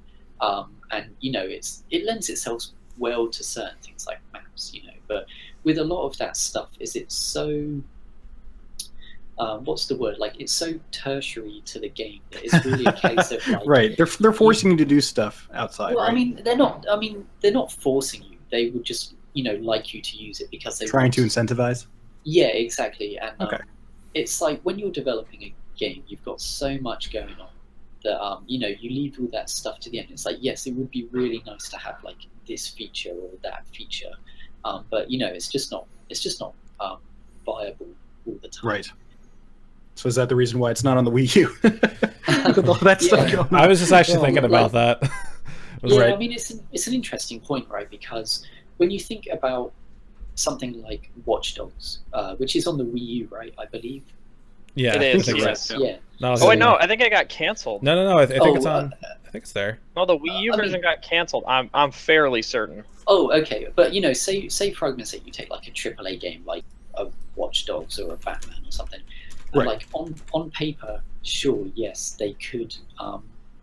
and it lends itself well to certain things like maps, but with a lot of that stuff, it's so what's the word? Like, it's so tertiary to the game that it's really a case of like, right. They're forcing you to do stuff outside. Well, right? they're not forcing you. They would just like you to use it because they're trying to incentivize. Yeah, exactly. And okay. It's like when you're developing a game, you've got so much going on that you leave all that stuff to the end. It's like, yes, it would be really nice to have like this feature or that feature, but it's just not viable all the time. Right. So is that the reason why it's not on the Wii U? With all that stuff going on? I was just actually thinking about that. Right. I mean, it's an interesting point, right? Because when you think about something like Watch Dogs, which is on the Wii U, right? I believe. Yeah, it is. Yes. Yeah. No, oh wait, no, I think it got canceled. No, I think it's on. I think it's there. No, the Wii U version got canceled. I'm fairly certain. Oh, okay, but say for argument's sake, you take like a AAA game like a Watch Dogs or a Batman or something, and like on paper, sure, yes, they could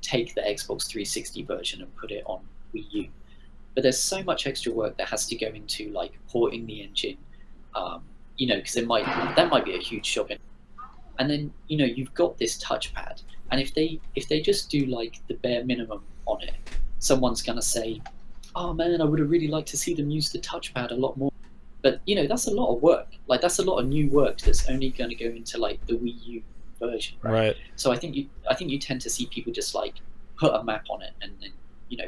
take the Xbox 360 version and put it on Wii U, but there's so much extra work that has to go into like porting the engine, because that might be a huge job. And then you've got this touchpad, and if they just do like the bare minimum on it, someone's gonna say, "Oh man, I would have really liked to see them use the touchpad a lot more." But that's a lot of work. Like, that's a lot of new work that's only going to go into like the Wii U version, right? So I think you tend to see people just like put a map on it and then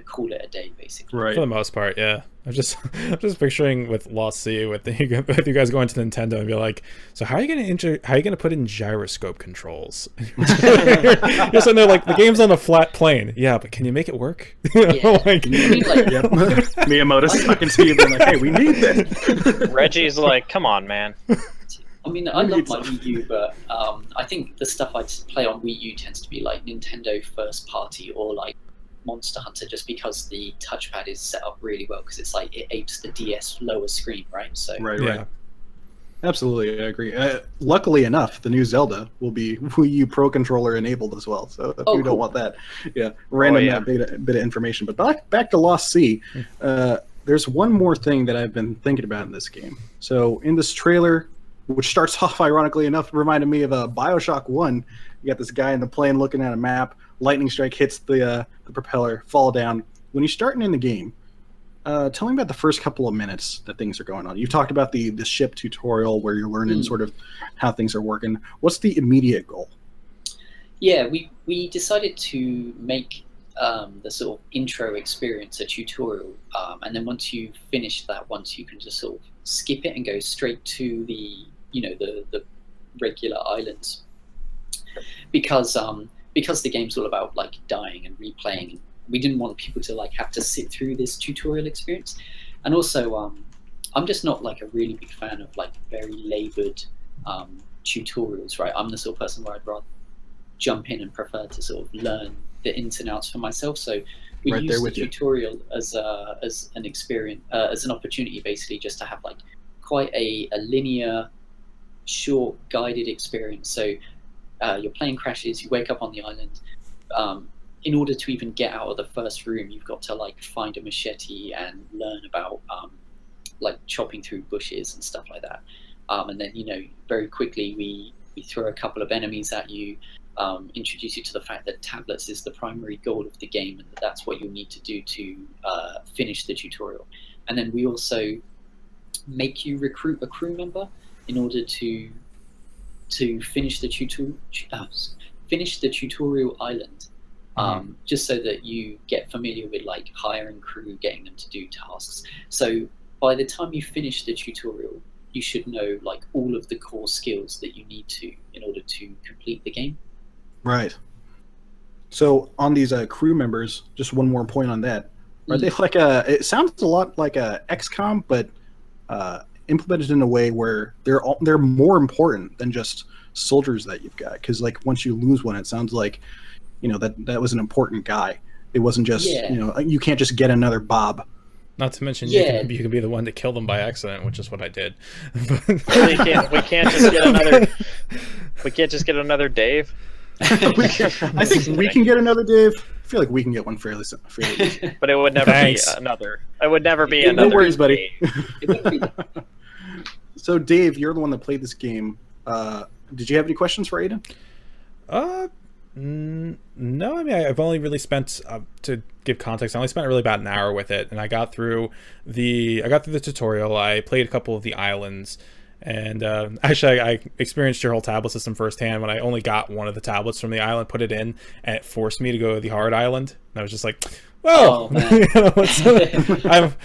call it a day, basically. Right. For the most part, yeah. I'm just picturing with Lost Sea with you guys going to Nintendo and be like, so how are you gonna put in gyroscope controls? You're sitting there like, the game's on a flat plane. Yeah, but can you make it work? Miyamoto's talking to you and like, hey, we need this. Reggie's like, come on, man. I mean, I love my Wii U, but I think the stuff I play on Wii U tends to be like Nintendo first party or like Monster Hunter, just because the touchpad is set up really well, because it's like it apes the DS lower screen, right? So right. Absolutely, I agree. Luckily enough, the new Zelda will be Wii U Pro Controller enabled as well. So if you don't want that, random bit of information. But back to Lost Sea. There's one more thing that I've been thinking about in this game. So in this trailer, which starts off ironically enough, reminded me of BioShock 1. You got this guy in the plane looking at a map. Lightning strike hits the propeller, fall down. When you're starting in the game, tell me about the first couple of minutes that things are going on. You talked about the ship tutorial where you're learning sort of how things are working. What's the immediate goal? Yeah, we decided to make the sort of intro experience a tutorial, and then once you finish that, once you can just sort of skip it and go straight to the the regular islands, because the game's all about like dying and replaying. And we didn't want people to like have to sit through this tutorial experience, and also I'm just not like a really big fan of like very labored tutorials, right? I'm the sort of person where I'd rather jump in and prefer to sort of learn the ins and outs for myself. So we Right use there the with you. tutorial as an experience, as an opportunity, basically, just to have like quite a linear, short, guided experience. So your plane crashes, you wake up on the island. In order to even get out of the first room, you've got to like find a machete and learn about like chopping through bushes and stuff like that. And then very quickly we throw a couple of enemies at you. Introduce you to the fact that tablets is the primary goal of the game, and that's what you need to do to finish the tutorial. And then we also make you recruit a crew member in order to finish the tutorial island, just so that you get familiar with like hiring crew, getting them to do tasks. So by the time you finish the tutorial, you should know like all of the core skills that you need to in order to complete the game. Right. So on these crew members, just one more point on that. Are they like it sounds a lot like a XCOM, but implemented in a way where they're more important than just soldiers that you've got? Because like once you lose one, it sounds like that was an important guy. It wasn't just you can't just get another Bob. Not to mention you can be the one to kill them by accident, which is what I did. We can't just get another Dave. I think we can get another Dave. I feel like we can get one fairly easy. But it would never be another. It would never be another. No worries, buddy. It wouldn't be So, Dave, you're the one that played this game. Did you have any questions for Aidan? No, I mean, I've only really spent, to give context, I only spent really about an hour with it, and I got through the tutorial. I played a couple of the islands, and actually I experienced your whole tablet system firsthand when I only got one of the tablets from the island, put it in, and it forced me to go to the hard island, and I was just like, well, I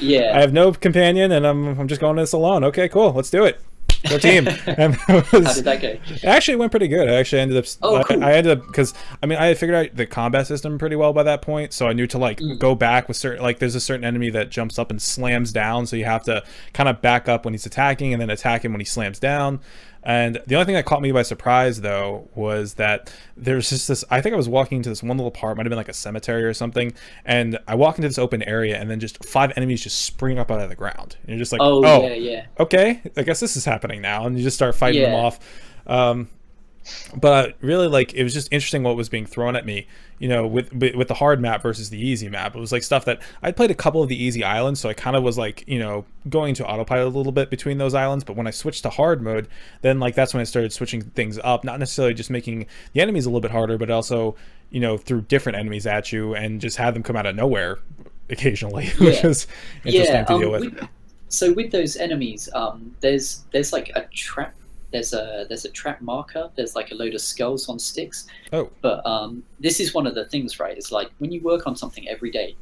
have no companion, and I'm just going to this alone. Okay, cool, let's do it. Go team. And How did that go? Actually, it went pretty good. I actually ended up. Cool. I ended up because I had figured out the combat system pretty well by that point, so I knew to like go back with certain, like there's a certain enemy that jumps up and slams down, so you have to kind of back up when he's attacking and then attack him when he slams down. And the only thing that caught me by surprise, though, was that there's just this, I think I was walking into this one little part, might have been like a cemetery or something, and I walk into this open area, and then just 5 enemies just spring up out of the ground. And you're just like, okay, I guess this is happening now. And you just start fighting them off. But really, like, it was just interesting what was being thrown at me, with the hard map versus the easy map. It was like stuff that I'd played a couple of the easy islands, so I kind of was like, going to autopilot a little bit between those islands. But when I switched to hard mode, then like that's when I started switching things up, not necessarily just making the enemies a little bit harder, but also threw different enemies at you and just had them come out of nowhere occasionally, which is interesting to deal with. So with those enemies, there's like a trap. There's a trap marker. There's like a load of skulls on sticks. Oh. But this is one of the things, right? It's like when you work on something every day,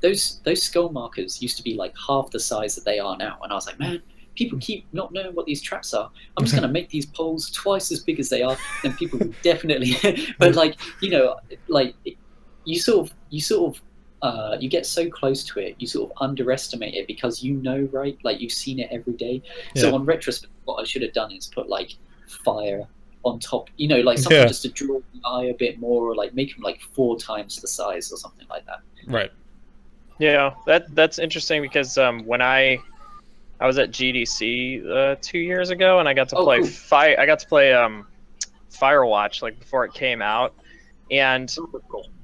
those skull markers used to be like half the size that they are now. And I was like, man, people keep not knowing what these traps are. I'm just gonna make these poles twice as big as they are, and people will definitely. But like you sort of. You get so close to it, you sort of underestimate it because right? Like you've seen it every day. So on retrospect, what I should have done is put like fire on top, like something just to draw the eye a bit more, or like make them like 4 times the size or something like that. Right. Yeah, that's interesting because when I was at GDC 2 years ago, and I got to play Firewatch like before it came out. And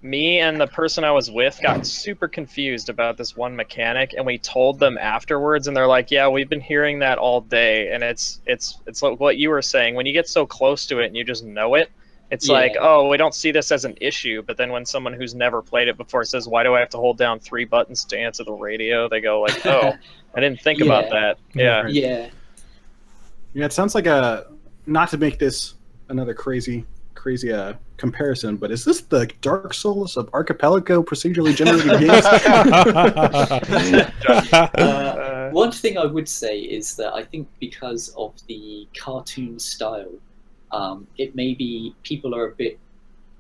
me and the person I was with got super confused about this one mechanic, and we told them afterwards, and they're like, "Yeah, we've been hearing that all day." And it's like what you were saying. When you get so close to it and you just know it, it's like, "Oh, we don't see this as an issue." But then when someone who's never played it before says, "Why do I have to hold down 3 buttons to answer the radio?" They go like, "Oh, I didn't think about that." Yeah. Yeah, it sounds like not to make this another crazy crazy comparison, but is this the Dark Souls of archipelago procedurally generated games? One thing I would say is that I think because of the cartoon style, it may be people are a bit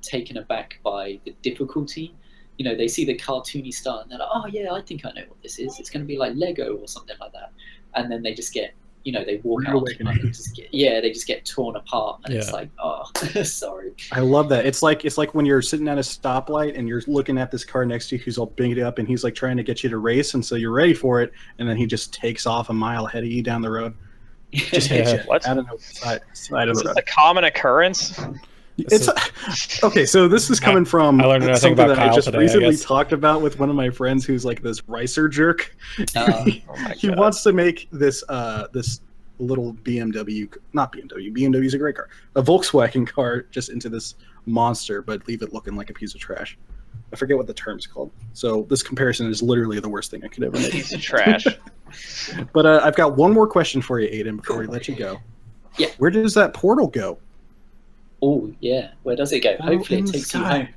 taken aback by the difficulty. You know, they see the cartoony style and they're like, oh yeah, I think I know what this is. It's going to be like Lego or something like that. And then they just get, you know, they walk out and they just get torn apart, and it's like, oh, sorry. I love that. It's like when you're sitting at a stoplight and you're looking at this car next to you who's all binged up, and he's like trying to get you to race, and so you're ready for it, and then he just takes off a mile ahead of you down the road. Just hits you. What? I don't know. Side of the road. A common occurrence. It's okay. So this is coming from I learned something about that Kyle I just today, recently talked about with one of my friends who's like this ricer jerk. He wants to make this this little BMW, not BMW. BMW is a great car, a Volkswagen car, just into this monster, but leave it looking like a piece of trash. I forget what the term's called. So this comparison is literally the worst thing I could ever make. Piece of trash. But I've got one more question for you, Aidan, before we let you go. Yeah. Where does that portal go? Oh, yeah. Where does it go? Hopefully it takes you home.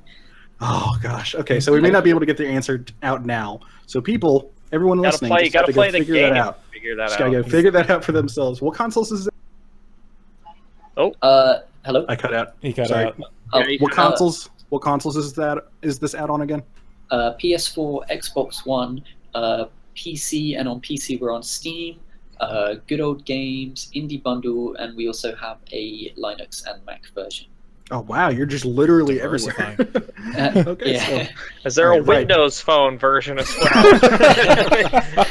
Oh, gosh. Okay, so we may not be able to get the answer out now. So people, everyone listening, you gotta play the game. Figure that out for themselves. What consoles is it? Oh. Hello? I cut out. He cut Sorry. out. What consoles? What consoles is this add on again? PS4, Xbox One, PC, and on PC we're on Steam. Good Old Games, Indie Bundle, and we also have a Linux and Mac version. Oh wow, you're just literally everywhere. Okay, yeah. Is there a Windows Phone version as well?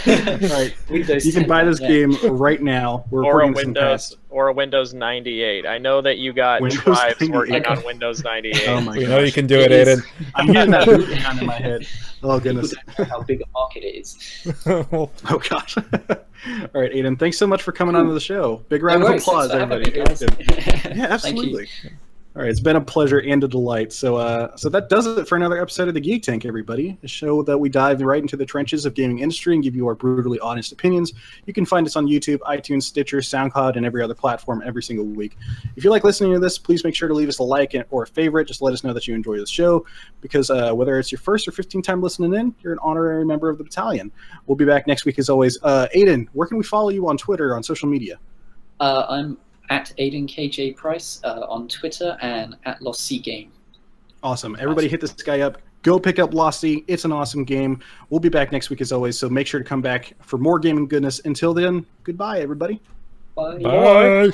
Right. You can buy this game right now. Or a Windows 98. I know that you got tribes working on Windows 98. Oh my We gosh. know you can do it, Aidan. I'm getting that boot down in my head. Oh goodness. How big a market it is. Oh gosh. All right, Aidan, thanks so much for coming on to the show. Big round of applause, everybody. Yeah, absolutely. All right, it's been a pleasure and a delight. So that does it for another episode of the Geek Tank, everybody. A show that we dive right into the trenches of gaming industry and give you our brutally honest opinions. You can find us on YouTube, iTunes, Stitcher, SoundCloud, and every other platform every single week. If you like listening to this, please make sure to leave us a like or a favorite. Just let us know that you enjoy the show, because whether it's your first or 15th time listening in, you're an honorary member of the battalion. We'll be back next week as always. Aidan, where can we follow you on Twitter, on social media? I'm at Aidan KJ Price on Twitter, and at Lost Sea Game. Awesome. Everybody hit this guy up. Go pick up Lost Sea. It's an awesome game. We'll be back next week as always, so make sure to come back for more gaming goodness. Until then, goodbye, everybody. Bye. Bye.